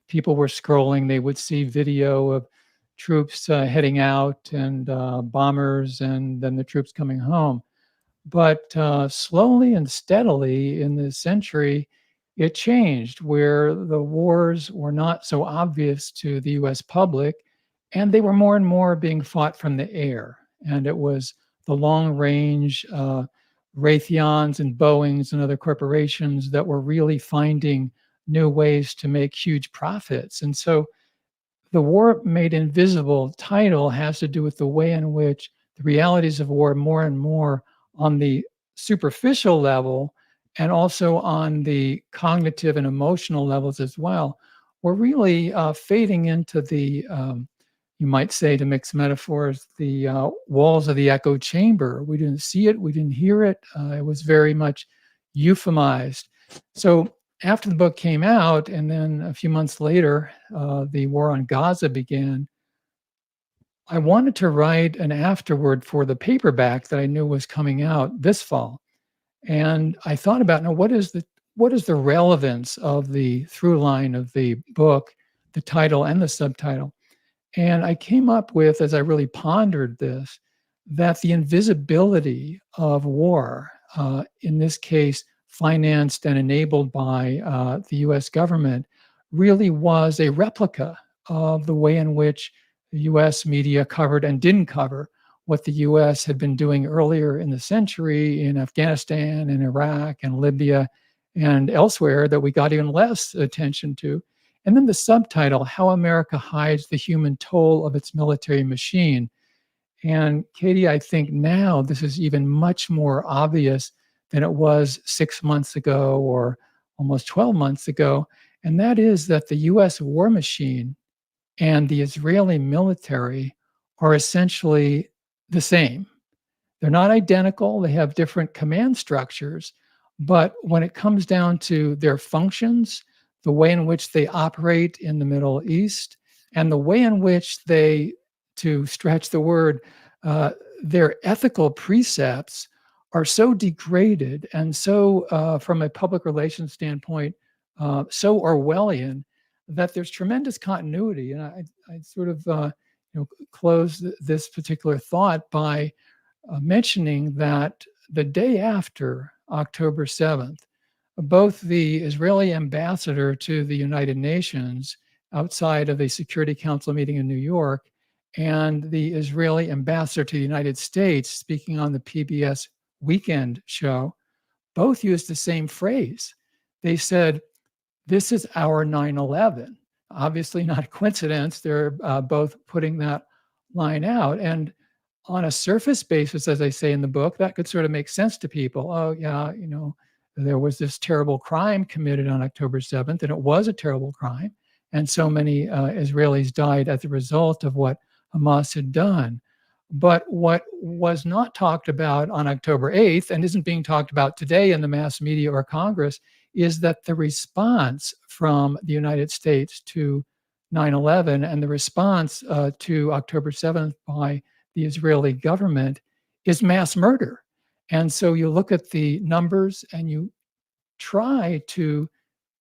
people were scrolling. They would see video of troops heading out and bombers, and then the troops coming home. But slowly and steadily in this century, it changed, where the wars were not so obvious to the U.S. public, and they were more and more being fought from the air. And it was the long-range Raytheons and Boeings and other corporations that were really finding new ways to make huge profits. And so the War Made Invisible title has to do with the way in which the realities of war, more and more on the superficial level and also on the cognitive and emotional levels as well, were really fading into the, you might say, to mix metaphors, the walls of the echo chamber. We didn't see it, we didn't hear it. It was very much euphemized. So after the book came out, and then a few months later, the war on Gaza began, I wanted to write an afterword for the paperback that I knew was coming out this fall. And I thought about, now, what is the relevance of the through line of the book, the title and the subtitle? And I came up with, as I really pondered this, that the invisibility of war, in this case, financed and enabled by the US government, really was a replica of the way in which the US media covered and didn't cover what the US had been doing earlier in the century in Afghanistan and Iraq and Libya and elsewhere that we got even less attention to. And then the subtitle, How America Hides the Human Toll of Its Military Machine. And Katie, I think now this is even much more obvious than it was 6 months ago or almost 12 months ago. And that is that the US war machine and the Israeli military are essentially the same. They're not identical, they have different command structures, but when it comes down to their functions, the way in which they operate in the Middle East, and the way in which they, to stretch the word, their ethical precepts are so degraded and so, from a public relations standpoint, so Orwellian that there's tremendous continuity. And I sort of close this particular thought by mentioning that the day after October 7th, both the Israeli ambassador to the United Nations outside of a Security Council meeting in New York and the Israeli ambassador to the United States speaking on the PBS Weekend show both used the same phrase. They said, "This is our 9/11." Obviously not a coincidence. They're both putting that line out. And on a surface basis, as I say in the book, that could sort of make sense to people. Oh, yeah, there was this terrible crime committed on October 7th, and it was a terrible crime. And so many Israelis died as a result of what Hamas had done. But what was not talked about on October 8th and isn't being talked about today in the mass media or Congress is that the response from the United States to 9/11 and the response to October 7th by the Israeli government is mass murder. And so you look at the numbers and you try to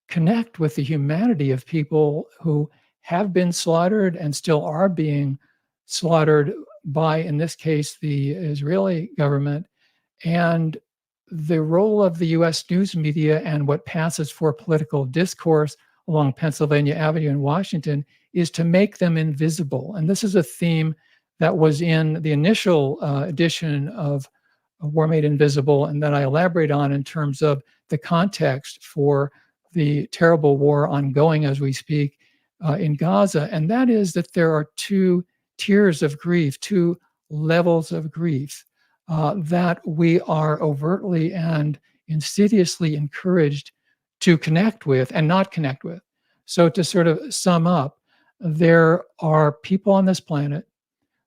connect with the humanity of people who have been slaughtered and still are being slaughtered by, in this case, the Israeli government, and the role of the US news media and what passes for political discourse along Pennsylvania Avenue in Washington is to make them invisible. And this is a theme that was in the initial edition of War Made Invisible, and that I elaborate on in terms of the context for the terrible war ongoing as we speak in Gaza. And that is that there are two tiers of grief, two levels of grief that we are overtly and insidiously encouraged to connect with and not connect with. So to sort of sum up, there are people on this planet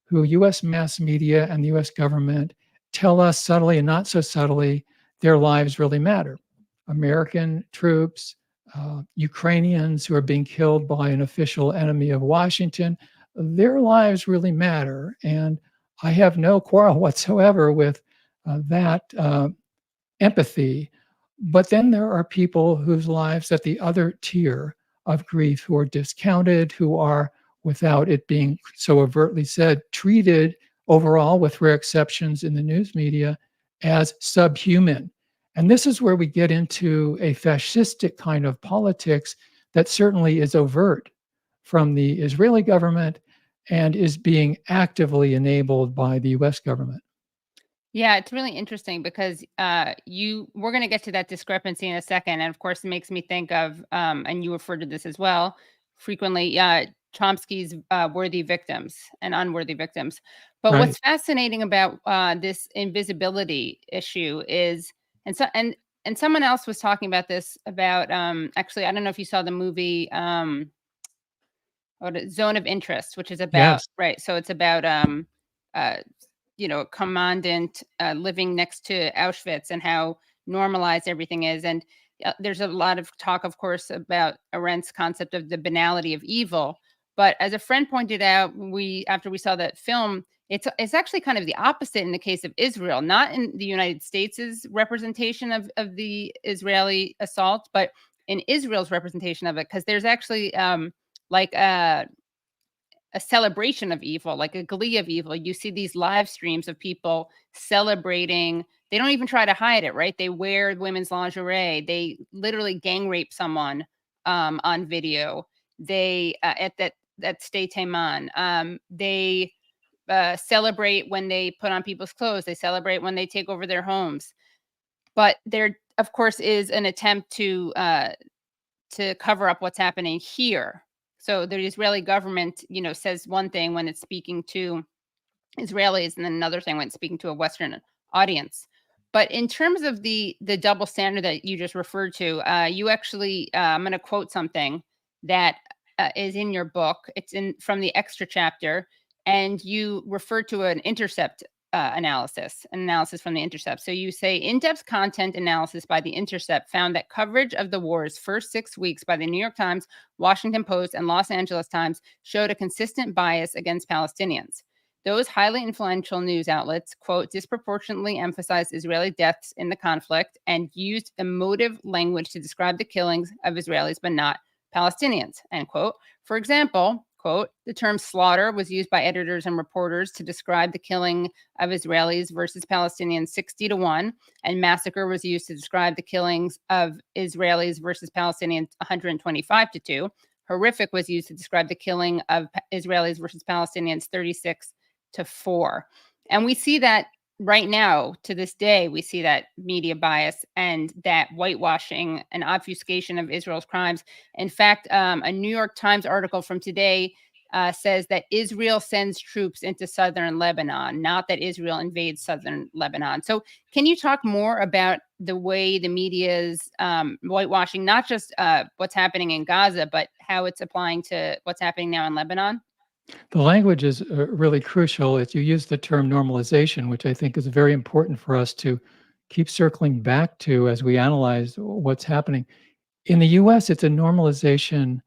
who US mass media and the US government tell us subtly and not so subtly their lives really matter. American troops, Ukrainians who are being killed by an official enemy of Washington, their lives really matter. And I have no quarrel whatsoever with that empathy. But then there are people whose lives at the other tier of grief who are discounted, who are, without it being so overtly said, treated overall, with rare exceptions in the news media, as subhuman. And this is where we get into a fascistic kind of politics that certainly is overt from the Israeli government and is being actively enabled by the US government. Yeah, it's really interesting because we're going to get to that discrepancy in a second. And of course, it makes me think of, and you referred to this as well, frequently, Chomsky's worthy victims and unworthy victims. But Right. what's fascinating about this invisibility issue is, and someone else was talking about this about, actually, I don't know if you saw the movie Zone of Interest, which is about, Yes. right. So it's about, a commandant living next to Auschwitz and how normalized everything is. And there's a lot of talk, of course, about Arendt's concept of the banality of evil. But as a friend pointed out, after we saw that film, It's actually kind of the opposite in the case of Israel, not in the United States' representation of the Israeli assault, but in Israel's representation of it, because there's actually like a celebration of evil, like a glee of evil. You see these live streams of people celebrating. They don't even try to hide it, right? They wear women's lingerie. They literally gang rape someone on video. They at that Stay Taman. They celebrate when they put on people's clothes. They celebrate when they take over their homes. But there, of course, is an attempt to cover up what's happening here. So the Israeli government, says one thing when it's speaking to Israelis, and then another thing when it's speaking to a Western audience. But in terms of the double standard that you just referred to, you actually, I'm going to quote something that is in your book. It's from the extra chapter, and you refer to an Intercept analysis from the Intercept. So you say in-depth content analysis by the Intercept found that coverage of the war's first 6 weeks by the New York Times, Washington Post, and Los Angeles Times showed a consistent bias against Palestinians. Those highly influential news outlets, quote, disproportionately emphasized Israeli deaths in the conflict and used emotive language to describe the killings of Israelis, but not Palestinians, end quote. For example, quote, the term slaughter was used by editors and reporters to describe the killing of Israelis versus Palestinians 60-1, and massacre was used to describe the killings of Israelis versus Palestinians 125-2. Horrific was used to describe the killing of Israelis versus Palestinians 36-4. And we see that right now, to this day, we see that media bias and that whitewashing and obfuscation of Israel's crimes. In fact, a New York Times article from today says that Israel sends troops into southern Lebanon, not that Israel invades southern Lebanon. So can you talk more about the way the media's whitewashing, not just what's happening in Gaza, but how it's applying to what's happening now in Lebanon? The language is really crucial. You use the term normalization, which I think is very important for us to keep circling back to as we analyze what's happening. In the US, it's a normalization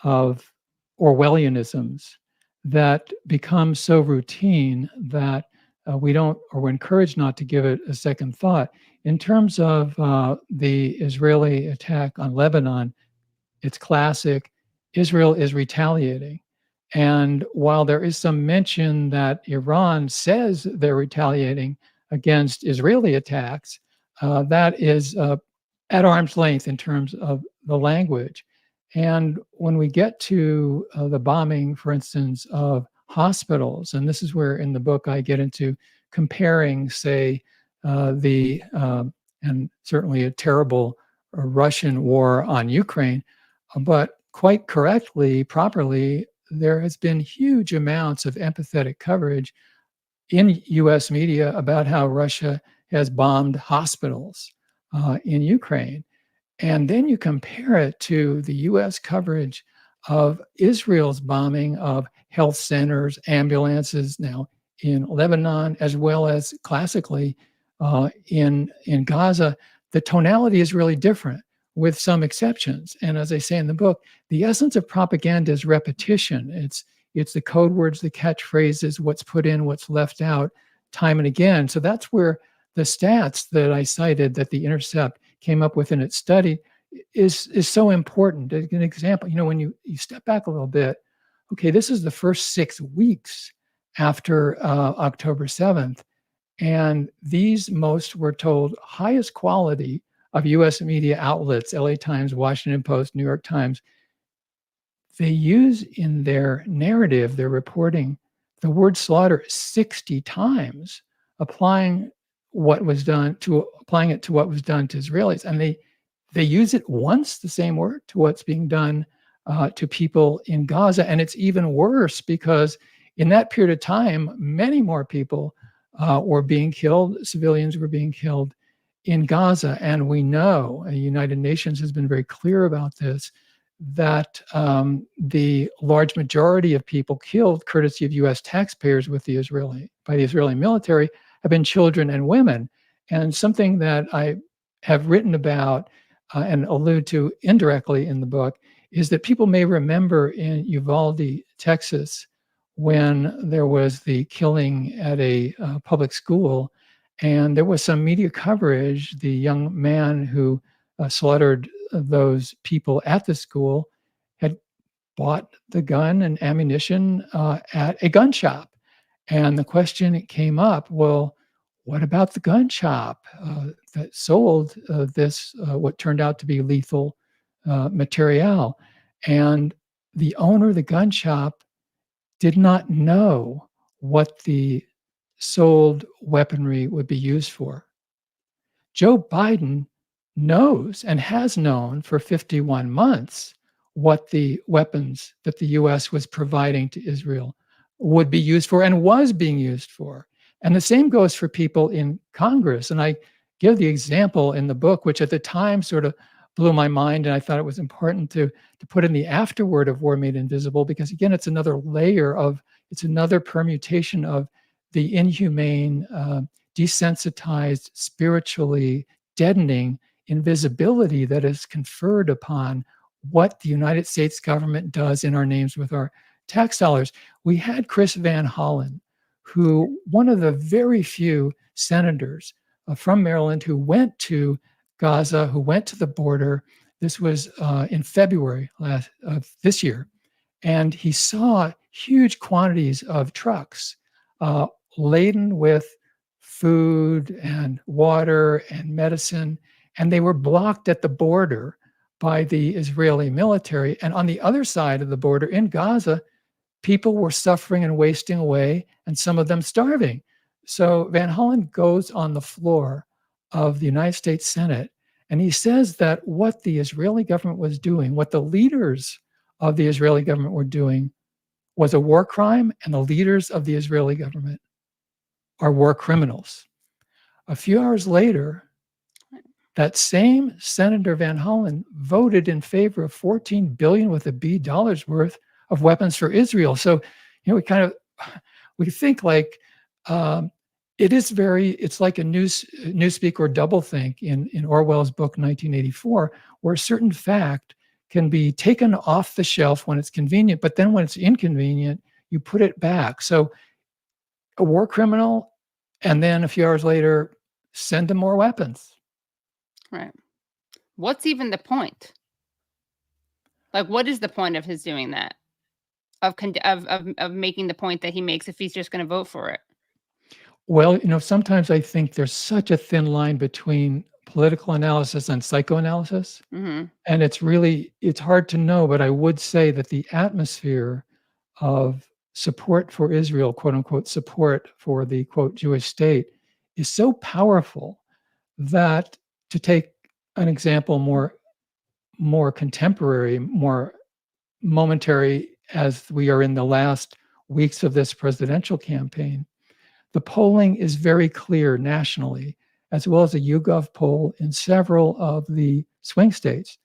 of Orwellianisms that become so routine that we don't, or we're encouraged not to give it a second thought. In terms of the Israeli attack on Lebanon, it's classic. Israel is retaliating. And while there is some mention that Iran says they're retaliating against Israeli attacks, that is at arm's length in terms of the language. And when we get to the bombing, for instance, of hospitals, and this is where in the book I get into comparing, say, and certainly a terrible Russian war on Ukraine, but quite correctly, properly, there has been huge amounts of empathetic coverage in US media about how Russia has bombed hospitals in Ukraine. And then you compare it to the US coverage of Israel's bombing of health centers, ambulances now in Lebanon, as well as classically in Gaza. The tonality is really different, with some exceptions. And as I say in the book, the essence of propaganda is repetition. It's the code words, the catchphrases, what's put in, what's left out, time and again. So that's where the stats that I cited that the Intercept came up with in its study is so important. An example, when you step back a little bit, okay, this is the first 6 weeks after October 7th. And these most were told highest quality of US media outlets, LA Times, Washington Post, New York Times. They use in their narrative, their reporting, the word slaughter 60 times, applying it to what was done to Israelis. And they use it once, the same word, to what's being done to people in Gaza. And it's even worse because in that period of time, many more people were being killed, civilians were being killed in Gaza. And we know, the United Nations has been very clear about this, that the large majority of people killed, courtesy of US taxpayers by the Israeli military, have been children and women. And something that I have written about and allude to indirectly in the book is that people may remember in Uvalde, Texas, when there was the killing at a public school, and there was some media coverage. The young man who slaughtered those people at the school had bought the gun and ammunition at a gun shop. And the question came up, well, what about the gun shop that sold this, what turned out to be lethal material? And the owner of the gun shop did not know what the sold weaponry would be used for. Joe Biden knows and has known for 51 months what the weapons that the US was providing to Israel would be used for and was being used for. And the same goes for people in Congress. And I give the example in the book, which at the time sort of blew my mind, and I thought it was important to put in the afterword of War Made Invisible, because again, it's another layer of, it's another permutation of the inhumane, desensitized, spiritually deadening invisibility that is conferred upon what the United States government does in our names with our tax dollars. We had Chris Van Hollen, who, one of the very few senators from Maryland who went to Gaza, who went to the border. This was in February of this year. And he saw huge quantities of trucks laden with food and water and medicine, and they were blocked at the border by the Israeli military. And on the other side of the border in Gaza, people were suffering and wasting away, and some of them starving. So Van Hollen goes on the floor of the United States Senate, and he says that what the Israeli government was doing, what the leaders of the Israeli government were doing, was a war crime, and the leaders of the Israeli government are war criminals. A few hours later, that same Senator Van Hollen voted in favor of $14 billion with a B dollars worth of weapons for Israel. So, we think like it's like a newspeak or doublethink in Orwell's book 1984, where a certain fact can be taken off the shelf when it's convenient, but then when it's inconvenient, you put it back. So a war criminal, and then a few hours later, send them more weapons. Right. What's even the point? Like, what is the point of his doing that? Of making the point that he makes if he's just going to vote for it? Well, sometimes I think there's such a thin line between political analysis and psychoanalysis. Mm-hmm. And it's hard to know, but I would say that the atmosphere of support for Israel, quote unquote, support for the quote Jewish state, is so powerful that, to take an example more contemporary, more momentary, as we are in the last weeks of this presidential campaign, the polling is very clear nationally, as well as a YouGov poll in several of the swing states,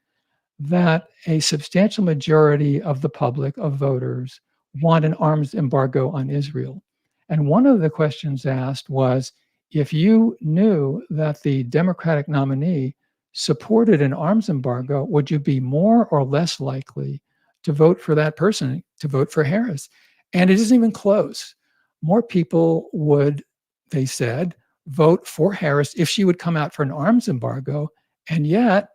that a substantial majority of the public, of voters, want an arms embargo on Israel. And one of the questions asked was, if you knew that the Democratic nominee supported an arms embargo, would you be more or less likely to vote for that person, to vote for Harris? And it isn't even close. More people would, they said, vote for Harris if she would come out for an arms embargo. And yet,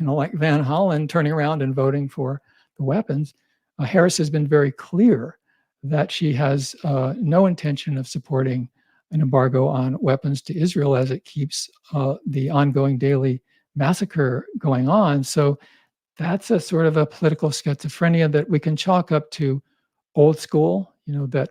like Van Hollen turning around and voting for the weapons, Harris has been very clear that she has no intention of supporting an embargo on weapons to Israel as it keeps the ongoing daily massacre going on. So that's a sort of a political schizophrenia that we can chalk up to old school, that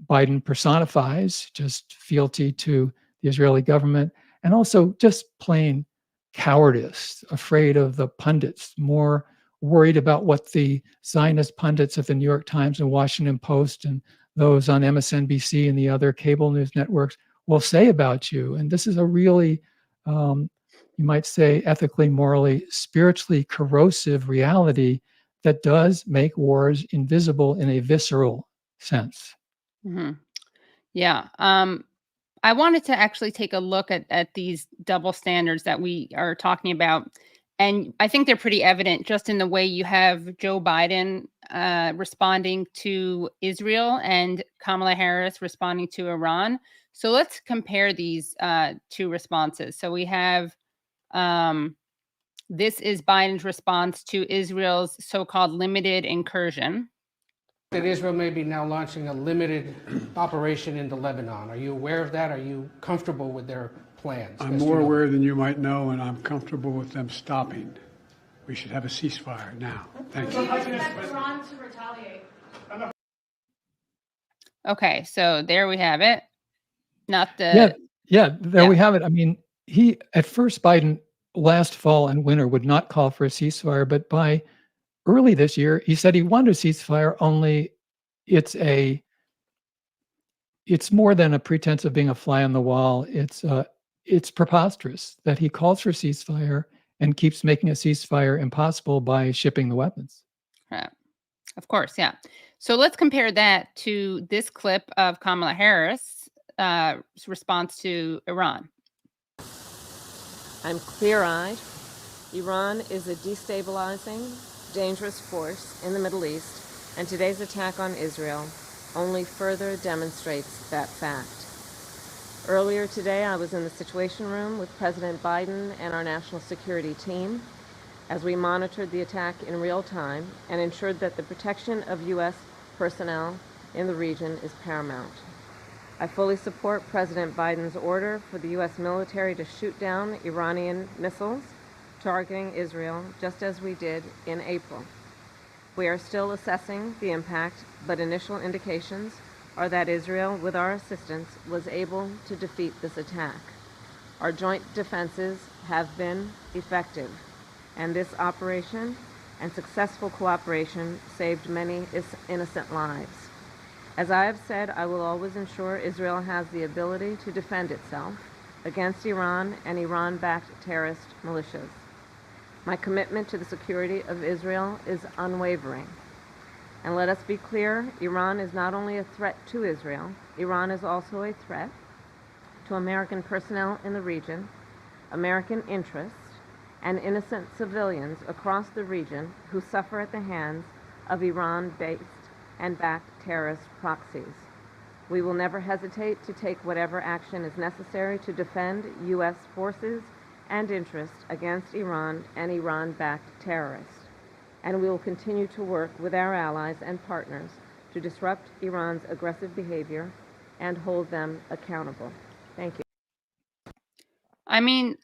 Biden personifies, just fealty to the Israeli government, and also just plain cowardice, afraid of the pundits, more worried about what the Zionist pundits at the New York Times and Washington Post and those on MSNBC and the other cable news networks will say about you. And this is a really, you might say, ethically, morally, spiritually corrosive reality that does make wars invisible in a visceral sense. Mm-hmm. Yeah. I wanted to actually take a look at these double standards that we are talking about. And I think they're pretty evident just in the way you have Joe Biden responding to Israel and Kamala Harris responding to Iran. So let's compare these two responses. So we have this is Biden's response to Israel's so-called limited incursion. That Israel may be now launching a limited operation into Lebanon. Are you aware of that? Are you comfortable with their plans? I'm more aware than you might know, and I'm comfortable with them stopping. We should have a ceasefire now. Thank you. Do you expect Iran to retaliate? Okay, so there we have it. Not the There we have it. I mean, at first Biden last fall and winter would not call for a ceasefire, but by early this year he said he wanted a ceasefire. Only it's more than a pretense of being a fly on the wall. It's preposterous that he calls for ceasefire and keeps making a ceasefire impossible by shipping the weapons. Of course, yeah. So let's compare that to this clip of Kamala Harris' response to Iran. I'm clear-eyed. Iran is a destabilizing, dangerous force in the Middle East, and today's attack on Israel only further demonstrates that fact. Earlier today, I was in the Situation Room with President Biden and our national security team as we monitored the attack in real time and ensured that the protection of U.S. personnel in the region is paramount. I fully support President Biden's order for the U.S. military to shoot down Iranian missiles targeting Israel, just as we did in April. We are still assessing the impact, but initial indications are that Israel, with our assistance, was able to defeat this attack. Our joint defenses have been effective, and this operation and successful cooperation saved many innocent lives. As I have said, I will always ensure Israel has the ability to defend itself against Iran and Iran-backed terrorist militias. My commitment to the security of Israel is unwavering. And let us be clear, Iran is not only a threat to Israel, Iran is also a threat to American personnel in the region, American interests, and innocent civilians across the region who suffer at the hands of Iran-based and backed terrorist proxies. We will never hesitate to take whatever action is necessary to defend U.S. forces and interests against Iran and Iran-backed terrorists. And we will continue to work with our allies and partners to disrupt Iran's aggressive behavior and hold them accountable. Thank you. I mean,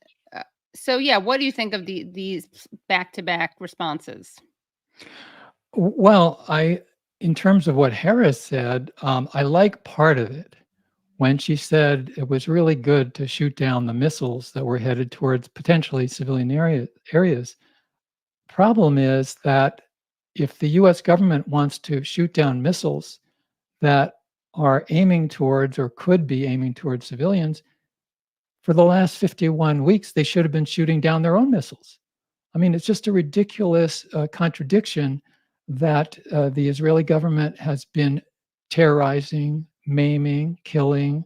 so yeah, what do you think of these back-to-back responses? Well, in terms of what Harris said, I like part of it when she said it was really good to shoot down the missiles that were headed towards potentially civilian areas. Problem is that if the U.S. government wants to shoot down missiles that are aiming towards or could be aiming towards civilians, for the last 51 weeks, they should have been shooting down their own missiles. I mean, it's just a ridiculous contradiction that the Israeli government has been terrorizing, maiming, killing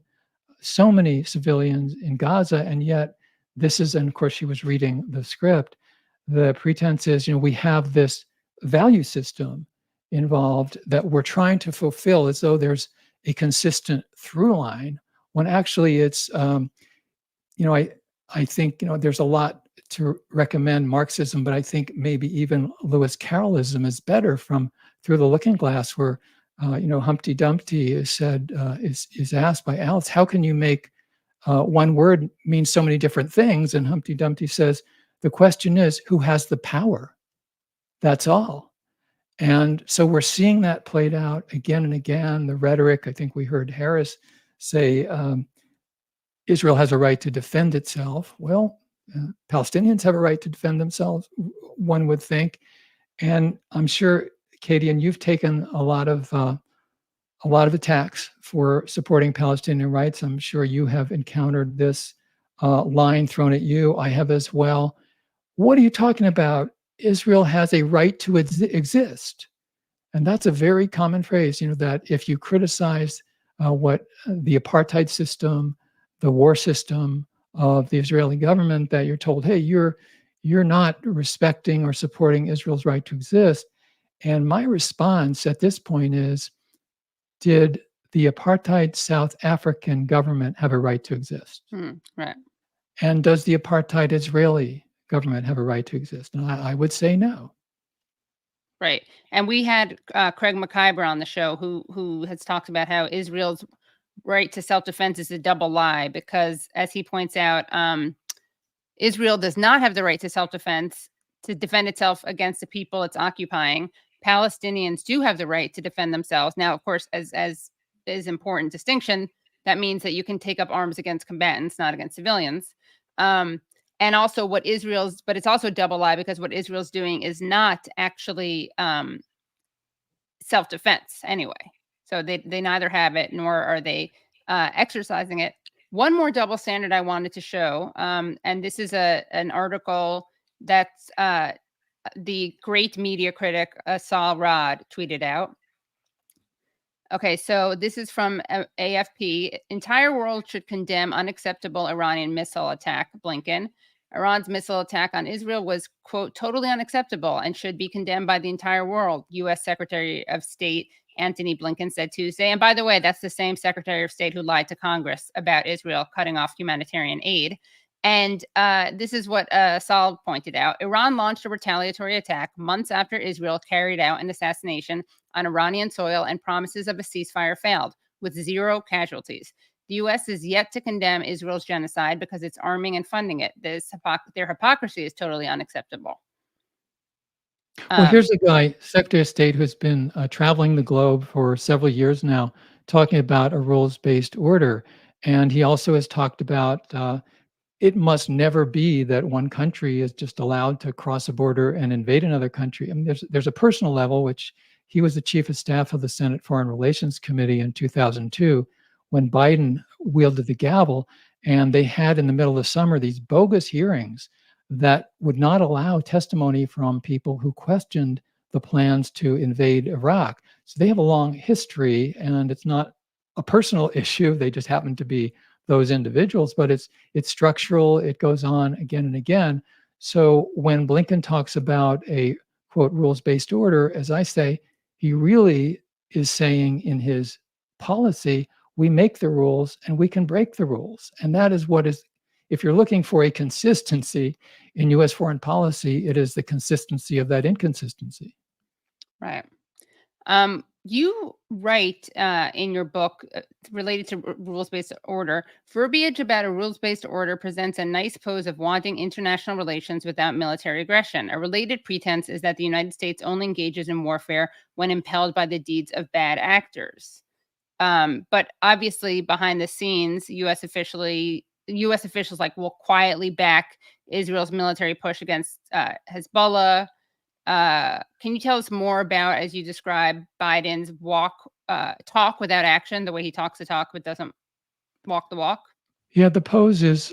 so many civilians in Gaza, and yet this is, and of course she was reading the script, the pretense is, we have this value system involved that we're trying to fulfill as though there's a consistent through line, when actually it's, I think, there's a lot to recommend Marxism, but I think maybe even Lewis Carrollism is better from Through the Looking Glass, where, Humpty Dumpty is asked by Alice, how can you make one word mean so many different things? And Humpty Dumpty says, the question is, who has the power? That's all. And so we're seeing that played out again and again. The rhetoric, I think we heard Harris say, Israel has a right to defend itself. Well, Palestinians have a right to defend themselves, one would think. And I'm sure, Katie, and you've taken a lot of attacks for supporting Palestinian rights. I'm sure you have encountered this line thrown at you. I have as well. What are you talking about? Israel has a right to exist. And that's a very common phrase, that if you criticize what the apartheid system, the war system of the Israeli government, that you're told, hey, you're you're not respecting or supporting Israel's right to exist. And my response at this point is, did the apartheid South African government have a right to exist? Right. And does the apartheid Israeli government have a right to exist? And I would say no. Right. And we had Craig McIver on the show who has talked about how Israel's right to self-defense is a double lie because, as he points out, Israel does not have the right to self-defense to defend itself against the people it's occupying. Palestinians do have the right to defend themselves. Now, of course, as is important distinction, that means that you can take up arms against combatants, not against civilians. And also but it's also a double lie because what Israel's doing is not actually self-defense anyway. So they neither have it nor are they exercising it. One more double standard I wanted to show, and this is an article that's the great media critic Saul Rod tweeted out. Okay, so this is from AFP. Entire world should condemn unacceptable Iranian missile attack, Blinken. Iran's missile attack on Israel was, quote, totally unacceptable and should be condemned by the entire world, U.S. Secretary of State Antony Blinken said Tuesday. And by the way, that's the same Secretary of State who lied to Congress about Israel cutting off humanitarian aid. And this is what Saul pointed out. Iran launched a retaliatory attack months after Israel carried out an assassination on Iranian soil and promises of a ceasefire failed, with 0 casualties. The U.S. is yet to condemn Israel's genocide because it's arming and funding it. Their hypocrisy is totally unacceptable. Well, here's a guy, Secretary of State, who's been traveling the globe for several years now, talking about a rules-based order. And he also has talked about it must never be that one country is just allowed to cross a border and invade another country. I mean, there's a personal level, which he was the chief of staff of the Senate Foreign Relations Committee in 2002 when Biden wielded the gavel, and they had in the middle of the summer these bogus hearings that would not allow testimony from people who questioned the plans to invade Iraq. So they have a long history, and it's not a personal issue. They just happen to be those individuals, but it's structural. It goes on again and again. So when Blinken talks about a, quote, rules-based order, as I say, he really is saying in his policy, we make the rules and we can break the rules. And that is what is, if you're looking for a consistency in U.S. foreign policy, it is the consistency of that inconsistency. Right. You write in your book related to rules-based order, verbiage about a rules-based order presents a nice pose of wanting international relations without military aggression. A related pretense is that the United States only engages in warfare when impelled by the deeds of bad actors. But obviously, behind the scenes, U.S. officials will quietly back Israel's military push against Hezbollah. Can you tell us more about, as you describe, Biden's talk without action, the way he talks the talk but doesn't walk the walk? Yeah, the pose is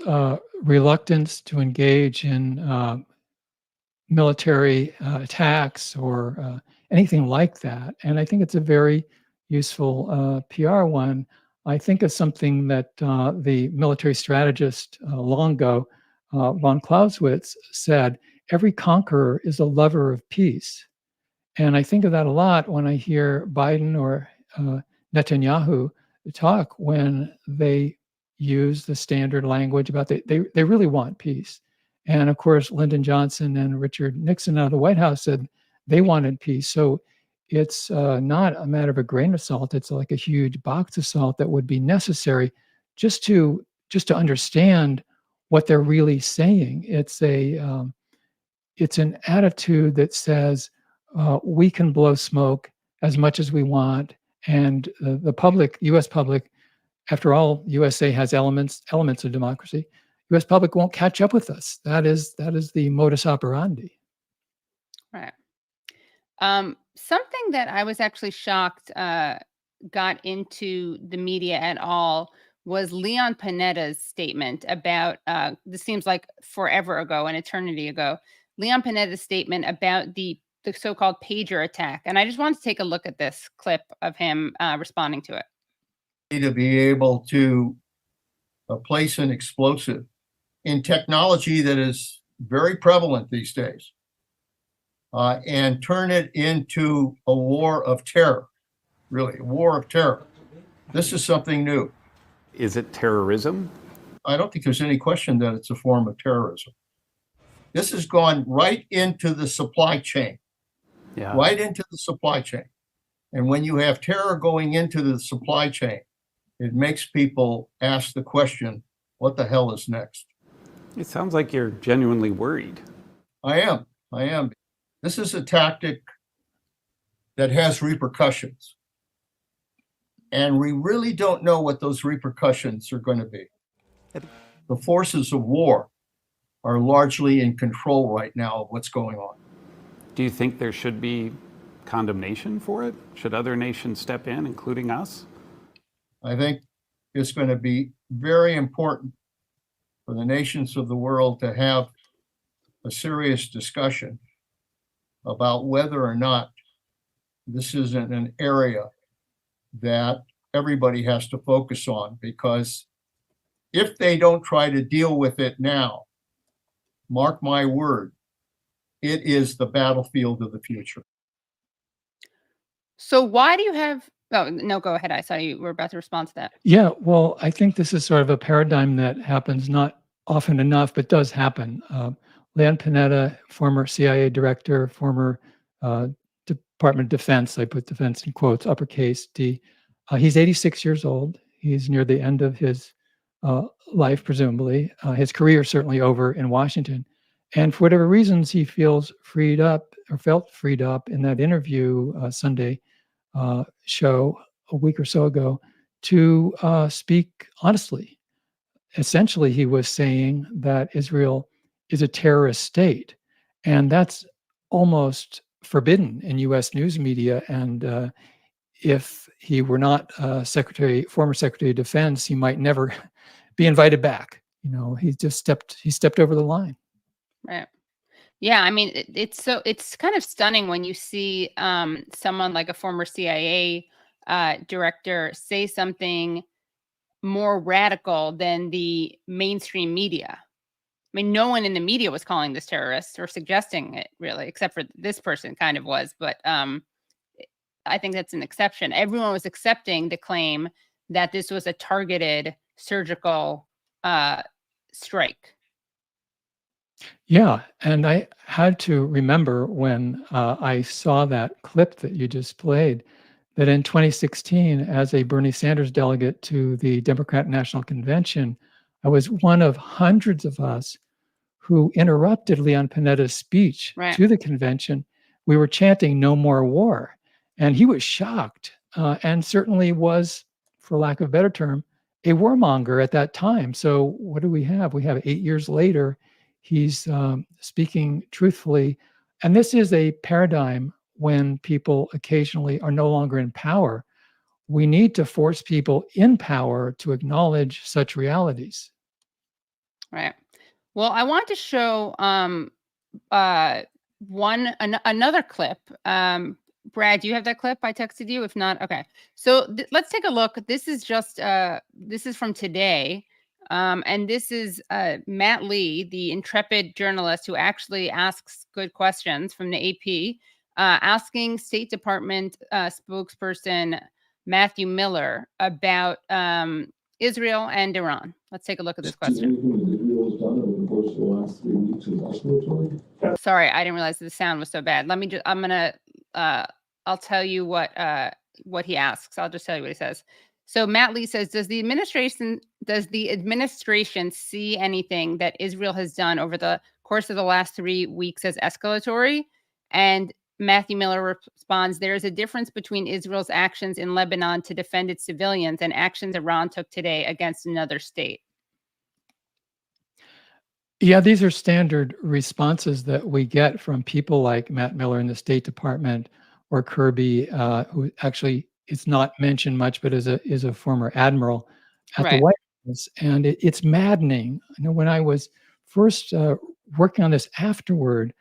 reluctance to engage in military attacks or anything like that. And I think it's a very useful PR one. I think of something that the military strategist long ago, von Clausewitz, said, every conqueror is a lover of peace. And I think of that a lot when I hear Biden or Netanyahu talk, when they use the standard language about they really want peace. And of course, Lyndon Johnson and Richard Nixon out of the White House said they wanted peace. So it's not a matter of a grain of salt. It's like a huge box of salt that would be necessary just to understand what they're really saying. It's an attitude that says we can blow smoke as much as we want, and the public, U.S. public, after all, USA has elements of democracy. U.S. public won't catch up with us. That is the modus operandi. Right. Something that I was actually shocked got into the media at all was Leon Panetta's statement about, this seems like forever ago, an eternity ago, Leon Panetta's statement about the so-called pager attack. And I just wanted to take a look at this clip of him responding to it. To be able to place an explosive in technology that is very prevalent these days, and turn it into a war of terror, really, a war of terror. This is something new. Is it terrorism? I don't think there's any question that it's a form of terrorism. This has gone right into the supply chain, right into the supply chain. And when you have terror going into the supply chain, it makes people ask the question, what the hell is next? It sounds like you're genuinely worried. I am. This is a tactic that has repercussions. And we really don't know what those repercussions are going to be. The forces of war are largely in control right now of what's going on. Do you think there should be condemnation for it? Should other nations step in, including us? I think it's going to be very important for the nations of the world to have a serious discussion about whether or not this isn't an area that everybody has to focus on, because if they don't try to deal with it now, mark my word, it is the battlefield of the future. So why do you have, oh, no, go ahead. I saw you were about to respond to that. Yeah, well, I think this is sort of a paradigm that happens not often enough, but does happen. Leon Panetta, former CIA director, former Department of Defense, I put defense in quotes, uppercase D. He's 86 years old. He's near the end of his life, presumably. His career is certainly over in Washington. And for whatever reasons, he feels freed up or felt freed up in that interview Sunday show a week or so ago to speak honestly. Essentially, he was saying that Israel is a terrorist state, and that's almost forbidden in U.S. news media. And if he were not former Secretary of Defense, he might never be invited back. You know, he stepped over the line. Right. Yeah, I mean, it's kind of stunning when you see someone like a former CIA director say something more radical than the mainstream media. I mean, no one in the media was calling this terrorist or suggesting it, really, except for this person kind of was. But I think that's an exception. Everyone was accepting the claim that this was a targeted surgical strike. Yeah, and I had to remember when I saw that clip that you just played, that in 2016, as a Bernie Sanders delegate to the Democrat National Convention, I was one of hundreds of us who interrupted Leon Panetta's speech to the convention. We were chanting "No more war," and he was shocked and certainly was, for lack of a better term, a warmonger at that time. So what do we have? We have 8 years later, he's speaking truthfully. And this is a paradigm when people occasionally are no longer in power. We need to force people in power to acknowledge such realities. Right. Well, I want to show another clip. Brad, do you have that clip? I texted you. If not, okay. So let's take a look. This is just this is from today. And this is Matt Lee, the intrepid journalist who actually asks good questions from the AP, asking State Department spokesperson Matthew Miller about Israel and Iran. Let's take a look at this question. Sorry, I didn't realize the sound was so bad. I'll tell you what he asks. I'll just tell you what he says. So Matt Lee says, does the administration see anything that Israel has done over the course of the last 3 weeks as escalatory? And Matthew Miller responds, there is a difference between Israel's actions in Lebanon to defend its civilians and actions Iran took today against another state. Yeah, these are standard responses that we get from people like Matt Miller in the State Department, or Kirby, who actually is not mentioned much, but is a former admiral at the White House. And it's maddening. I know when I was first working on this afterward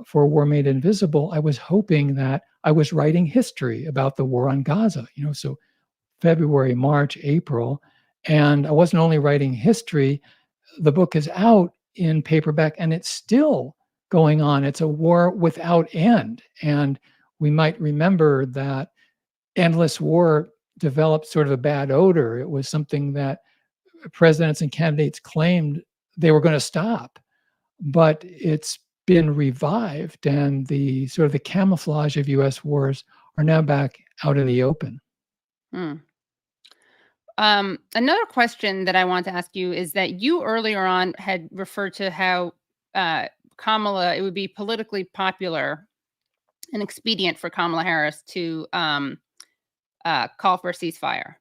for War Made Invisible, I was hoping that I was writing history about the war on Gaza, so February, March, April. And I wasn't only writing history, the book is out, in paperback, and it's still going on. It's a war without end. And we might remember that endless war developed sort of a bad odor. It was something that presidents and candidates claimed they were going to stop, but it's been revived, and the sort of the camouflage of U.S. wars are now back out in the open. Another question that I want to ask you is that you earlier on had referred to how Kamala, it would be politically popular and expedient for Kamala Harris to call for a ceasefire.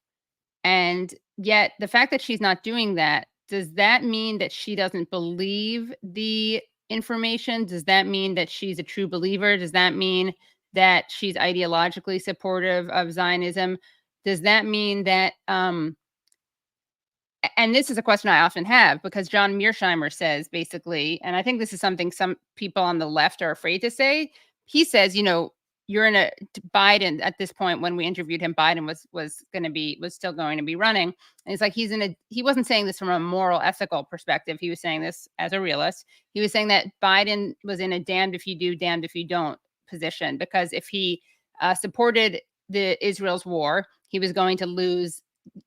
And yet the fact that she's not doing that, does that mean that she doesn't believe the information? Does that mean that she's a true believer? Does that mean that she's ideologically supportive of Zionism? Does that mean that, and this is a question I often have, because John Mearsheimer says basically, and I think this is something some people on the left are afraid to say. He says, you know, you're in a Biden at this point. When we interviewed him, Biden was still going to be running. And he's like, he wasn't saying this from a moral, ethical perspective. He was saying this as a realist. He was saying that Biden was in a damned if you do, damned if you don't position, because if he supported the Israel's war, he was going to lose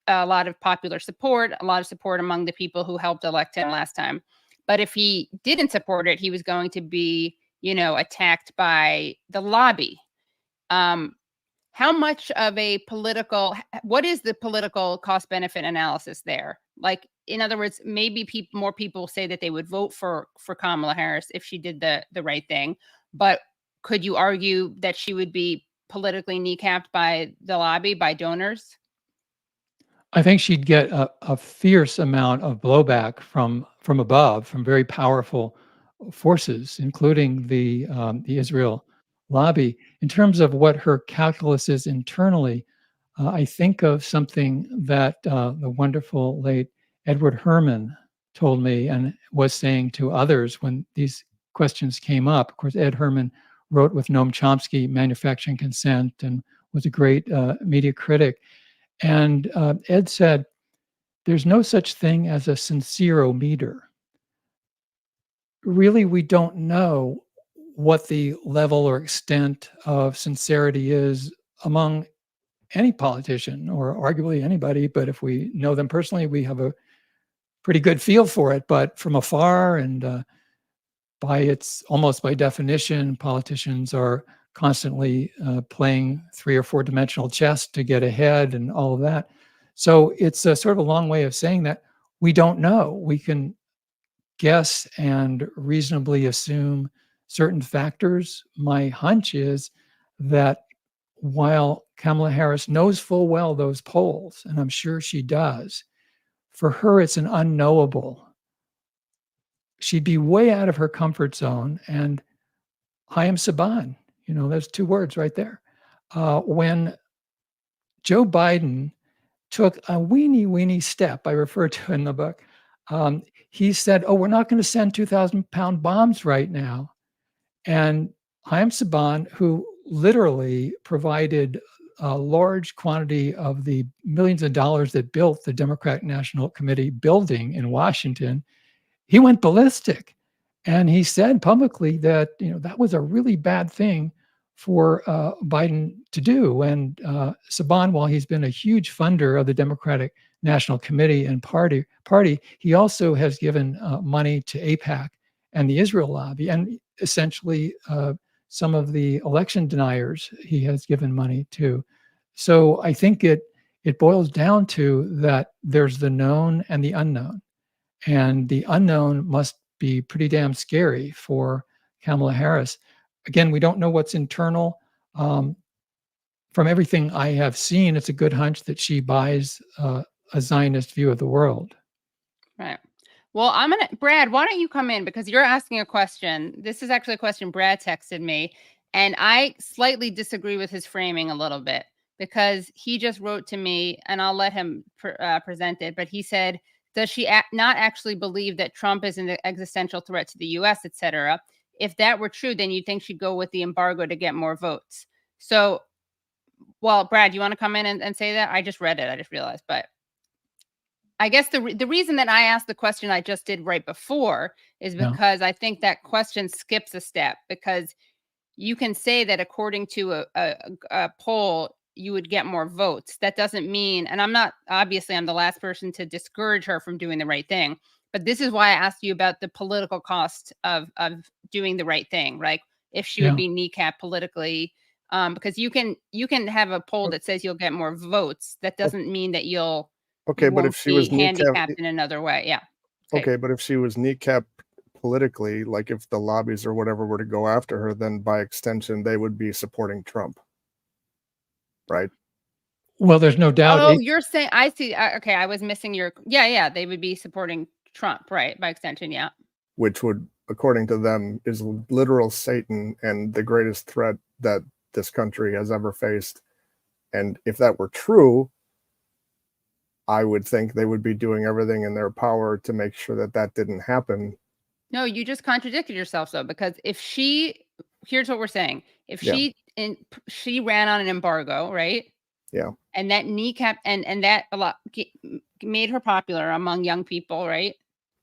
a lot of popular support, a lot of support among the people who helped elect him last time. But if he didn't support it, he was going to be, you know, attacked by the lobby. How much of a political, what is the political cost benefit analysis there? Like, in other words, maybe more people say that they would vote for Kamala Harris if she did the right thing. But could you argue that she would be politically kneecapped by the lobby, by donors? I think she'd get a fierce amount of blowback from above, from very powerful forces, including the Israel lobby. In terms of what her calculus is internally, I think of something that the wonderful late Edward Herman told me and was saying to others when these questions came up. Of course, Ed Herman wrote with Noam Chomsky, Manufacturing Consent, and was a great media critic. And Ed said, there's no such thing as a sincerometer. Really, we don't know what the level or extent of sincerity is among any politician, or arguably anybody. But if we know them personally, we have a pretty good feel for it. But from afar, and almost by definition, politicians are constantly playing 3 or 4 dimensional chess to get ahead and all of that. So it's a sort of a long way of saying that we don't know. We can guess and reasonably assume certain factors. My hunch is that while Kamala Harris knows full well those polls, and I'm sure she does, for her it's an unknowable. She'd be way out of her comfort zone. And Hayam Saban, you know, there's 2 words right there. When Joe Biden took a weeny step, I refer to in the book, he said, oh, we're not going to send 2,000-pound bombs right now. And Hayam Saban, who literally provided a large quantity of the millions of dollars that built the Democratic National Committee building in Washington, he went ballistic. And he said publicly that, you know, that was a really bad thing for Biden to do. And Saban, while he's been a huge funder of the Democratic National Committee and party, he also has given money to AIPAC and the Israel lobby, and essentially some of the election deniers he has given money to. So I think it boils down to that there's the known and the unknown. And the unknown must be pretty damn scary for Kamala Harris. Again, we don't know what's internal. From everything I have seen, it's a good hunch that she buys a Zionist view of the world. Right. Well, Brad, why don't you come in, because you're asking a question. This is actually a question Brad texted me, and I slightly disagree with his framing a little bit, because he just wrote to me, and I'll let him present it, but he said, does she not actually believe that Trump is an existential threat to the U.S., et cetera? If that were true, then you'd think she'd go with the embargo to get more votes. So, well, Brad, you want to come in and say that? I just read it. I just realized, but. I guess the reason that I asked the question I just did right before is because I think that question skips a step, because you can say that according to a poll, you would get more votes. That doesn't mean, and I'm the last person to discourage her from doing the right thing, but this is why I asked you about the political cost of doing the right thing, right? If she would be kneecapped politically, because you can have a poll that says you'll get more votes. That doesn't mean that you'll but if she was handicapped in another way. Yeah. Okay, but if she was kneecapped politically, like if the lobbies or whatever were to go after her, then by extension, they would be supporting Trump. Right? Well, there's no doubt. Oh, you're saying, I see. Okay, I was missing your, yeah, they would be supporting Trump, right? By extension, yeah. Which would, according to them, is literal Satan and the greatest threat that this country has ever faced. And if that were true, I would think they would be doing everything in their power to make sure that that didn't happen. No, you just contradicted yourself, though, because if here's what we're saying. If she ran on an embargo, right? Yeah. And that kneecap and that made her popular among young people, right?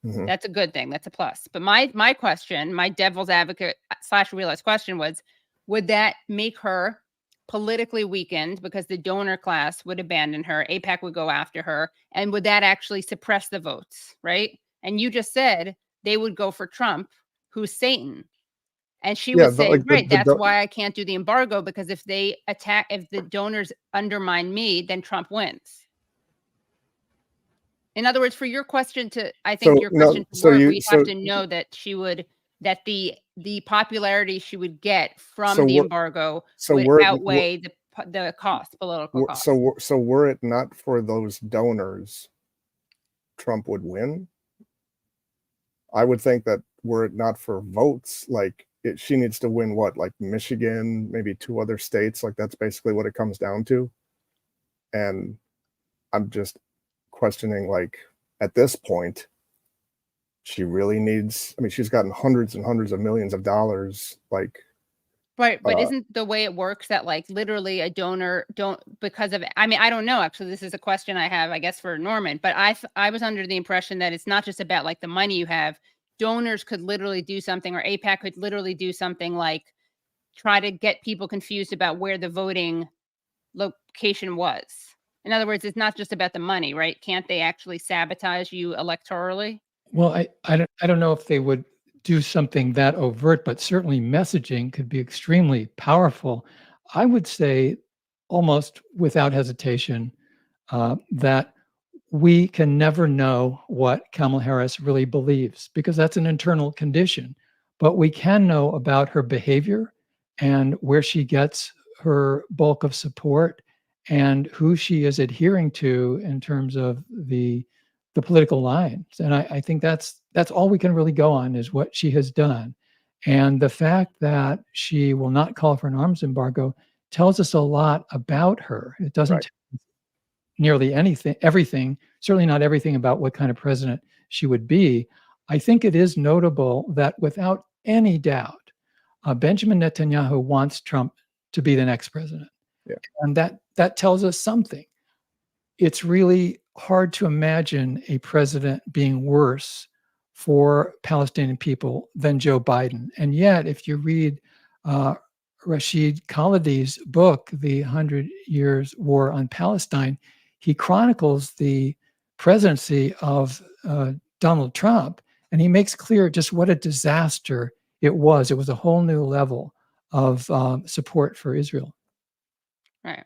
Mm-hmm. That's a good thing. That's a plus. But my question, my devil's advocate / realized question was, would that make her politically weakened because the donor class would abandon her, AIPAC would go after her, and would that actually suppress the votes, right? And you just said they would go for Trump, who's Satan. And she would say, that's why I can't do the embargo, because if the donors undermine me, then Trump wins. In other words, for your question to, I think your question to work, we have to know that that the popularity she would get from the embargo would outweigh the cost, political cost. So were it not for those donors, Trump would win? I would think that were it not for votes, like she needs to win what, like Michigan, maybe 2 other states, like that's basically what it comes down to. And I'm just questioning, like, at this point, she really needs, I mean, she's gotten hundreds and hundreds of millions of dollars, like. Right, but isn't the way it works that, like, literally a donor because of, I mean, I don't know, actually, this is a question I have, I guess, for Norman, but I was under the impression that it's not just about, like, the money you have. Donors could literally do something, or AIPAC could literally do something like try to get people confused about where the voting location was. In other words, it's not just about the money, right? Can't they actually sabotage you electorally? Well, I don't know if they would do something that overt, but certainly messaging could be extremely powerful. I would say almost without hesitation that we can never know what Kamala Harris really believes, because that's an internal condition. But we can know about her behavior and where she gets her bulk of support and who she is adhering to in terms of the political lines. And I think that's all we can really go on, is what she has done. And the fact that she will not call for an arms embargo tells us a lot about her. It doesn't tell nearly everything, certainly not everything about what kind of president she would be. I think it is notable that without any doubt, Benjamin Netanyahu wants Trump to be the next president. Yeah. And that tells us something. It's really hard to imagine a president being worse for Palestinian people than Joe Biden. And yet, if you read Rashid Khalidi's book, The 100 Years War on Palestine, he chronicles the presidency of Donald Trump, and he makes clear just what a disaster it was. It was a whole new level of support for Israel. Right.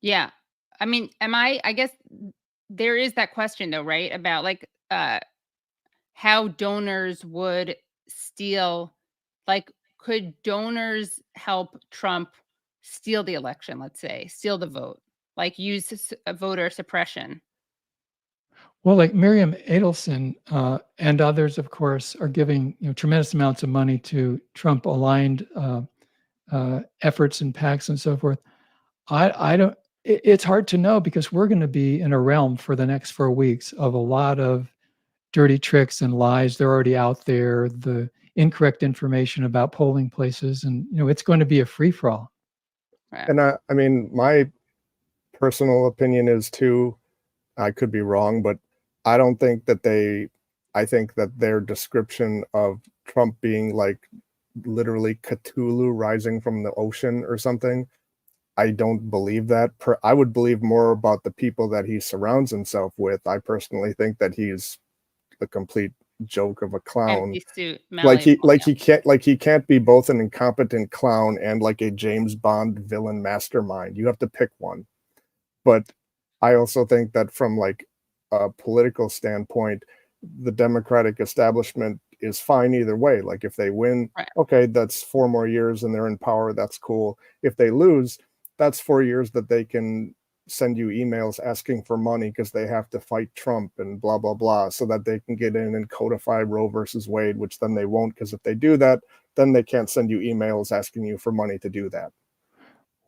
Yeah. I mean, I guess there is that question, though, right? About, like, how donors would steal, like, could donors help Trump steal the election, let's say, steal the vote, like use voter suppression? Well, like Miriam Adelson and others, of course, are giving tremendous amounts of money to Trump-aligned efforts and PACs and so forth. I don't. It's hard to know, because we're going to be in a realm for the next 4 weeks of a lot of dirty tricks and lies. They're already out there. The incorrect information about polling places, and it's going to be a free-for-all. And I mean, my personal opinion is too, I could be wrong, but I don't think that I think that their description of Trump being like literally Cthulhu rising from the ocean or something, I don't believe that. I would believe more about the people that he surrounds himself with. I personally think that he's a complete joke of a clown. Empty suit, He can't be both an incompetent clown and like a James Bond villain mastermind. You have to pick one. But I also think that from like a political standpoint, the Democratic establishment is fine either way. Like if they win, okay, that's 4 more years and they're in power. That's cool. If they lose, that's 4 years that they can send you emails asking for money because they have to fight Trump and blah, blah, blah, so that they can get in and codify Roe versus Wade, which then they won't, because if they do that, then they can't send you emails asking you for money to do that.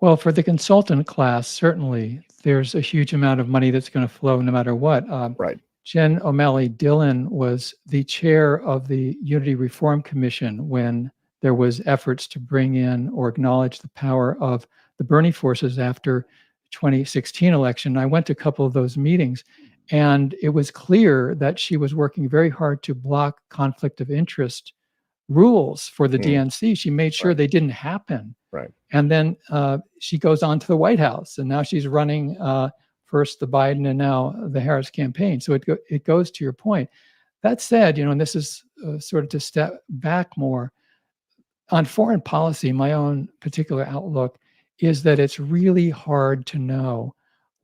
Well, for the consultant class, certainly there's a huge amount of money that's going to flow no matter what. Right. Jen O'Malley Dillon was the chair of the Unity Reform Commission when there was efforts to bring in or acknowledge the power of the Bernie forces after 2016 election. I went to a couple of those meetings, and it was clear that she was working very hard to block conflict of interest rules for the DNC. She made sure they didn't happen. Right. And then she goes on to the White House, and now she's running first the Biden and now the Harris campaign. So it goes to your point. That said, and this is sort of to step back more, on foreign policy, my own particular outlook is that it's really hard to know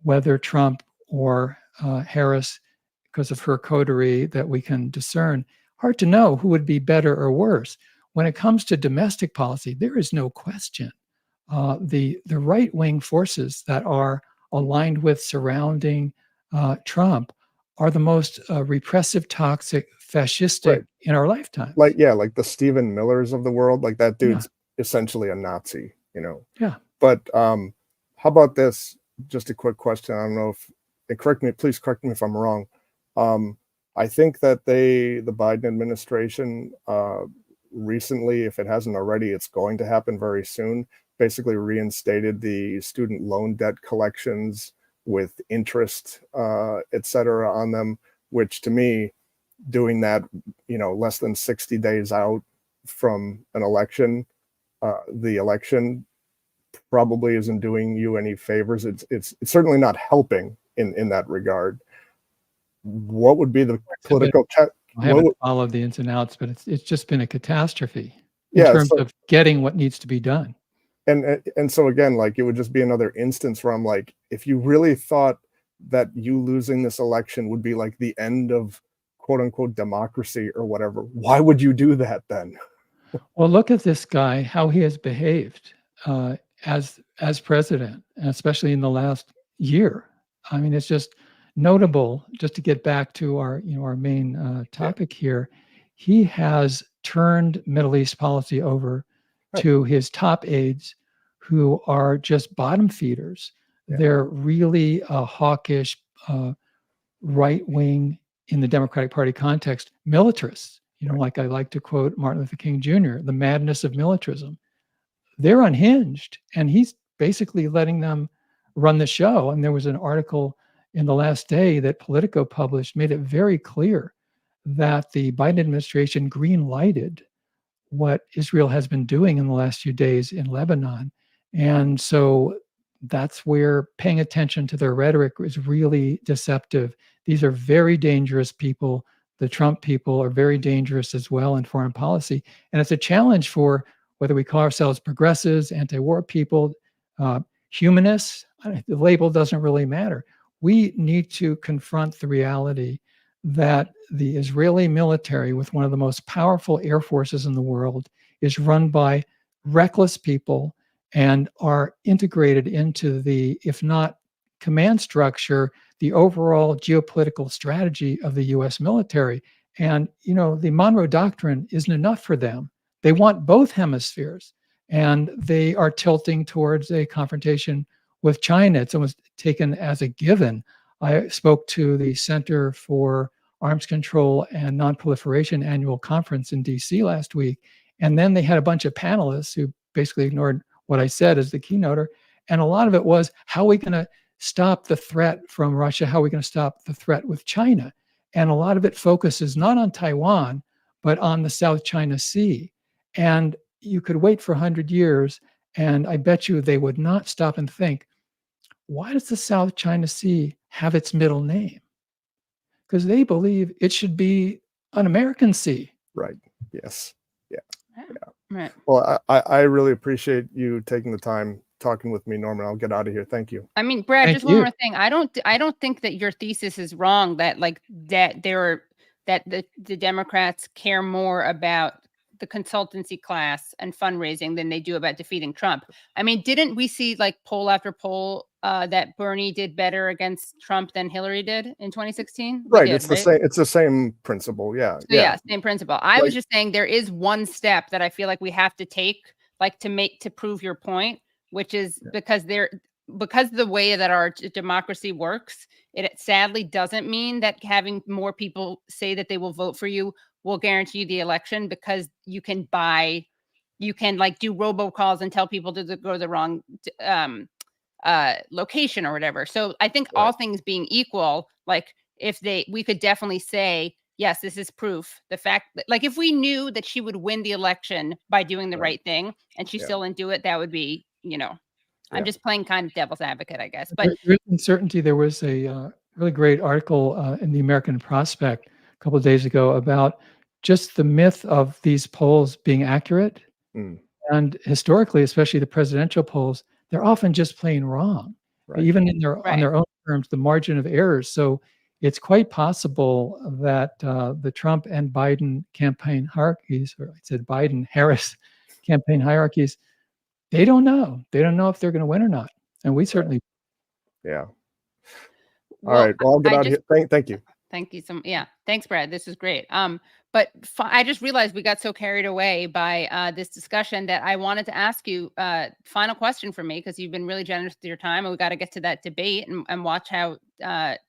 whether Trump or Harris, because of her coterie that we can discern, hard to know who would be better or worse. When it comes to domestic policy, there is no question. The right-wing forces that are aligned with surrounding Trump are the most repressive, toxic, fascistic in our lifetime. Like the Stephen Millers of the world, like that dude's essentially a Nazi, Yeah. But how about this? Just a quick question. I don't know if, please correct me if I'm wrong. I think that the Biden administration recently, if it hasn't already, it's going to happen very soon, basically reinstated the student loan debt collections with interest, et cetera, on them, which to me, doing that, less than 60 days out from an election, the election probably isn't doing you any favors. It's certainly not helping in that regard. What would be the political? I haven't followed the ins and outs, but it's just been a catastrophe in terms of getting what needs to be done. And so again, like it would just be another instance where I'm like, if you really thought that you losing this election would be like the end of quote unquote democracy or whatever, why would you do that then? Well, look at this guy, how he has behaved as president, and especially in the last year. I mean, it's just notable. Just to get back to our main topic here, he has turned Middle East policy over to his top aides, who are just bottom feeders. They're really hawkish, right-wing, in the Democratic Party context, militarists. Like I like to quote Martin Luther King Jr., the madness of militarism. They're unhinged, and he's basically letting them run the show. And there was an article in the last day that Politico published, made it very clear that the Biden administration green-lighted what Israel has been doing in the last few days in Lebanon. And so that's where paying attention to their rhetoric is really deceptive. These are very dangerous people. The Trump people are very dangerous as well in foreign policy. And it's a challenge for whether we call ourselves progressives, anti-war people, humanists. The label doesn't really matter. We need to confront the reality that the Israeli military, with one of the most powerful air forces in the world, is run by reckless people and are integrated into the, if not command structure, the overall geopolitical strategy of the US military. And, the Monroe Doctrine isn't enough for them. They want both hemispheres, and they are tilting towards a confrontation with China. It's almost taken as a given. I spoke to the Center for Arms Control and Nonproliferation annual conference in DC last week. And then they had a bunch of panelists who basically ignored what I said as the keynoter. And a lot of it was, how are we going to stop the threat from Russia? How are we going to stop the threat with China? And a lot of it focuses not on Taiwan, but on the South China Sea. And you could wait for 100 years, and I bet you they would not stop and think, why does the South China Sea have its middle name? Because they believe it should be an American sea. Right. Yes. Yeah. Right. Well, I really appreciate you taking the time talking with me, Norman. I'll get out of here. Thank you. I mean, Brad, Thank just one you. more thing. I don't think that your thesis is wrong, that the Democrats care more about the consultancy class and fundraising than they do about defeating Trump. I mean, didn't we see like poll after poll that Bernie did better against Trump than Hillary did in 2016? Right. It's the same. It's the same principle. Yeah. So, yeah, same principle. I was just saying there is one step that I feel like we have to take, like to prove your point, which is because the way that our democracy works, it sadly doesn't mean that having more people say that they will vote for you will guarantee you the election, because you can like do robocalls and tell people to go to the wrong location or whatever. So I think all things being equal, like we could definitely say, yes, this is proof. The fact that, like, if we knew that she would win the election by doing the right thing and she still didn't do it, that would be, I'm just playing kind of devil's advocate, I guess. But there's uncertainty. There was a really great article in the American Prospect a couple of days ago about just the myth of these polls being accurate. And historically, especially the presidential polls, they're often just plain wrong, even on their own terms, the margin of errors. So it's quite possible that the Trump and Biden campaign hierarchies, or I said Biden-Harris campaign hierarchies, they don't know. They don't know if they're going to win or not. And we certainly. Yeah. All right. Well, I'll get out of here. Thank you. Thank you. Thanks, Brad. This is great. But I just realized we got so carried away by this discussion that I wanted to ask you final question for me, because you've been really generous with your time, and we got to get to that debate and watch how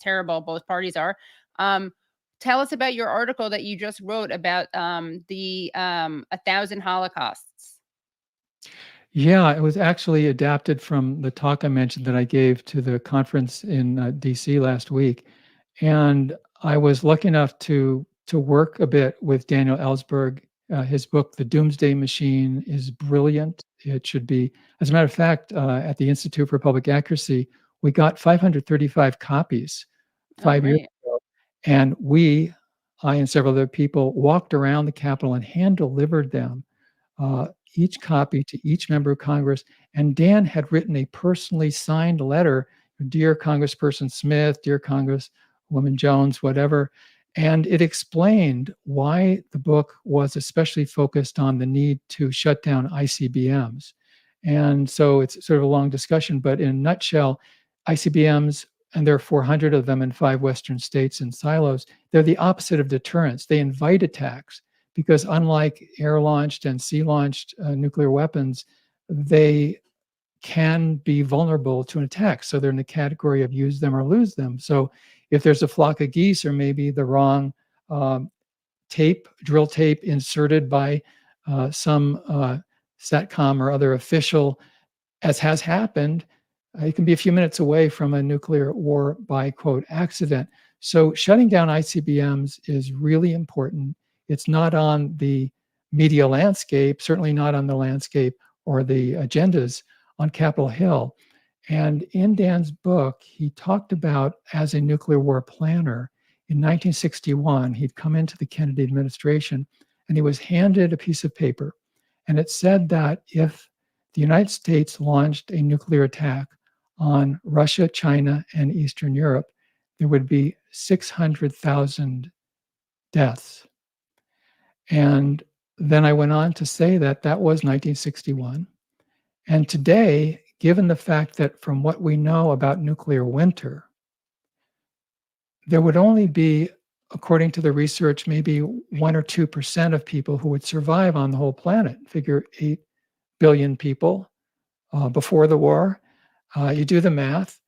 terrible both parties are. Tell us about your article that you just wrote about the 1,000 Holocausts. Yeah, it was actually adapted from the talk I mentioned that I gave to the conference in DC last week. And I was lucky enough to work a bit with Daniel Ellsberg. His book, The Doomsday Machine, is brilliant. It should be, as a matter of fact, at the Institute for Public Accuracy, we got 535 copies 5 years ago. And I and several other people walked around the Capitol and hand-delivered them, each copy to each member of Congress. And Dan had written a personally signed letter, "Dear Congressperson Smith, dear Congresswoman Jones," whatever. And it explained why the book was especially focused on the need to shut down ICBMs. And so it's sort of a long discussion, but in a nutshell, ICBMs, and there are 400 of them in 5 Western states in silos, they're the opposite of deterrence. They invite attacks, because unlike air-launched and sea-launched nuclear weapons, they can be vulnerable to an attack. So they're in the category of use them or lose them. So if there's a flock of geese, or maybe the wrong drill tape inserted by some SATCOM or other official, as has happened, it can be a few minutes away from a nuclear war by, quote, accident. So shutting down ICBMs is really important. It's not on the media landscape, certainly not on the landscape or the agendas on Capitol Hill. And in Dan's book, he talked about, as a nuclear war planner, in 1961, he'd come into the Kennedy administration and he was handed a piece of paper. And it said that if the United States launched a nuclear attack on Russia, China, and Eastern Europe, there would be 600,000 deaths. And then I went on to say that that was 1961. And today, given the fact that from what we know about nuclear winter, there would only be, according to the research, maybe 1 or 2% of people who would survive on the whole planet. Figure 8 billion people before the war. You do the math.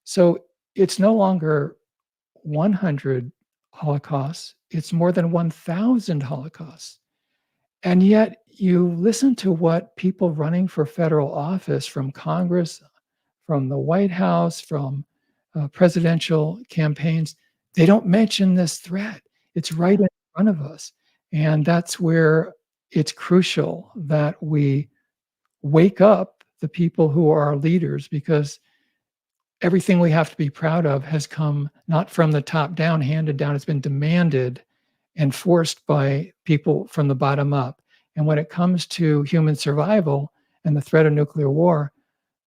So it's no longer 100 Holocausts, it's more than 1,000 Holocausts. And yet you listen to what people running for federal office, from Congress, from the White House, from presidential campaigns, they don't mention this threat. It's right in front of us. And that's where it's crucial that we wake up the people who are our leaders, because everything we have to be proud of has come not from the top down, handed down. It's been demanded and forced by people from the bottom up. And when it comes to human survival and the threat of nuclear war,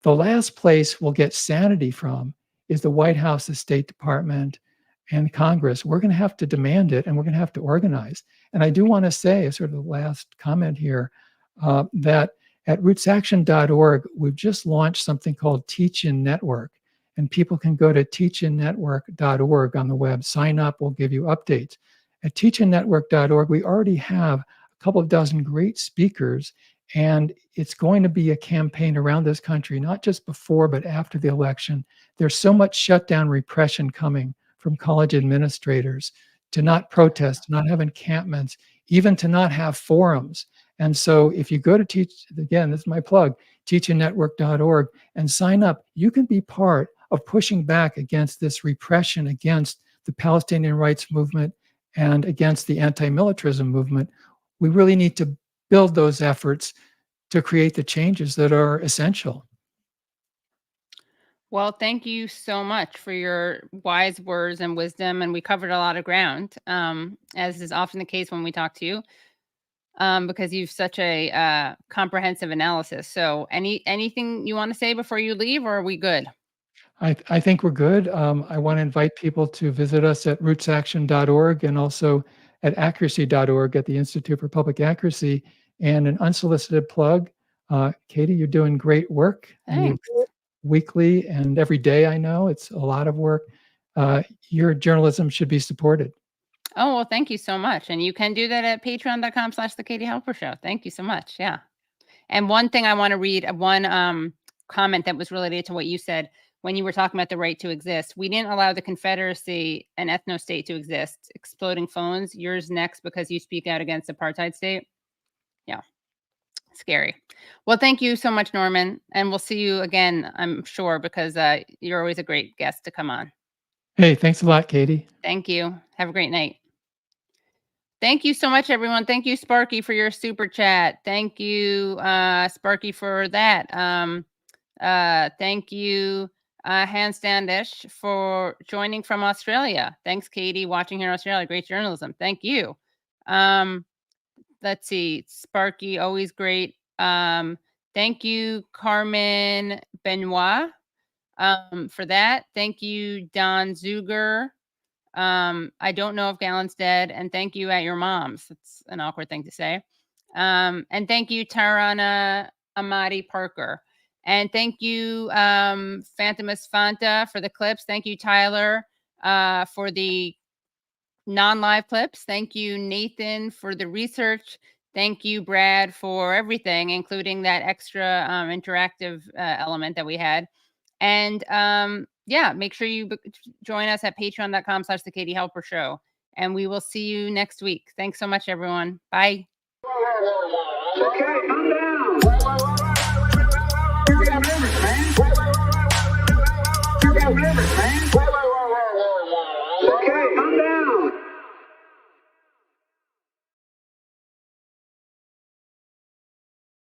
the last place we'll get sanity from is the White House, the State Department, and Congress. We're going to have to demand it, and we're going to have to organize. And I do want to say, as sort of the last comment here, that at rootsaction.org, we've just launched something called Teach In Network. And people can go to teachinnetwork.org on the web. Sign up, we'll give you updates. At teachinnetwork.org, we already have a couple of dozen great speakers, and it's going to be a campaign around this country, not just before, but after the election. There's so much shutdown repression coming from college administrators to not protest, to not have encampments, even to not have forums. And so if you go to Teach, again, this is my plug, teachinnetwork.org, and sign up, you can be part of pushing back against this repression, against the Palestinian rights movement, and against the anti-militarism movement. We really need to build those efforts to create the changes that are essential. Well, thank you so much for your wise words and wisdom, and we covered a lot of ground, as is often the case when we talk to you, because you've such a comprehensive analysis. So anything you want to say before you leave, or are we good? I think we're good. I want to invite people to visit us at rootsaction.org and also at accuracy.org at the Institute for Public Accuracy. And an unsolicited plug, Katie, you're doing great work. Thanks. Weekly and every day, I know. It's a lot of work. Your journalism should be supported. Oh, well, thank you so much. And you can do that at patreon.com/The Katie Halper Show. Thank you so much. Yeah. And one thing I want to read, one comment that was related to what you said when you were talking about the right to exist. We didn't allow the Confederacy and ethno-state to exist. Exploding phones. Yours next because you speak out against apartheid state. Yeah. Scary. Well, thank you so much, Norman. And we'll see you again, I'm sure, because you're always a great guest to come on. Hey, thanks a lot, Katie. Thank you. Have a great night. Thank you so much, everyone. Thank you, Sparky, for your super chat. Thank you, Sparky, for that. Thank you, Handstandish, for joining from Australia. Thanks, Katie, watching here in Australia. Great journalism. Thank you. Let's see. Sparky, always great. Thank you, Carmen Benoit, for that. Thank you, Don Zuger. I don't know if Gallen's dead. And thank you at your mom's. It's an awkward thing to say. And thank you, Tarana Amadi Parker. And thank you, Phantomus Fanta, for the clips. Thank you, Tyler, for the non-live clips. Thank you, Nathan, for the research. Thank you, Brad, for everything, including that extra interactive element that we had. And yeah, make sure you join us at patreon.com/The Katie Halper Show. And we will see you next week. Thanks so much, everyone. Bye. Okay, calm down.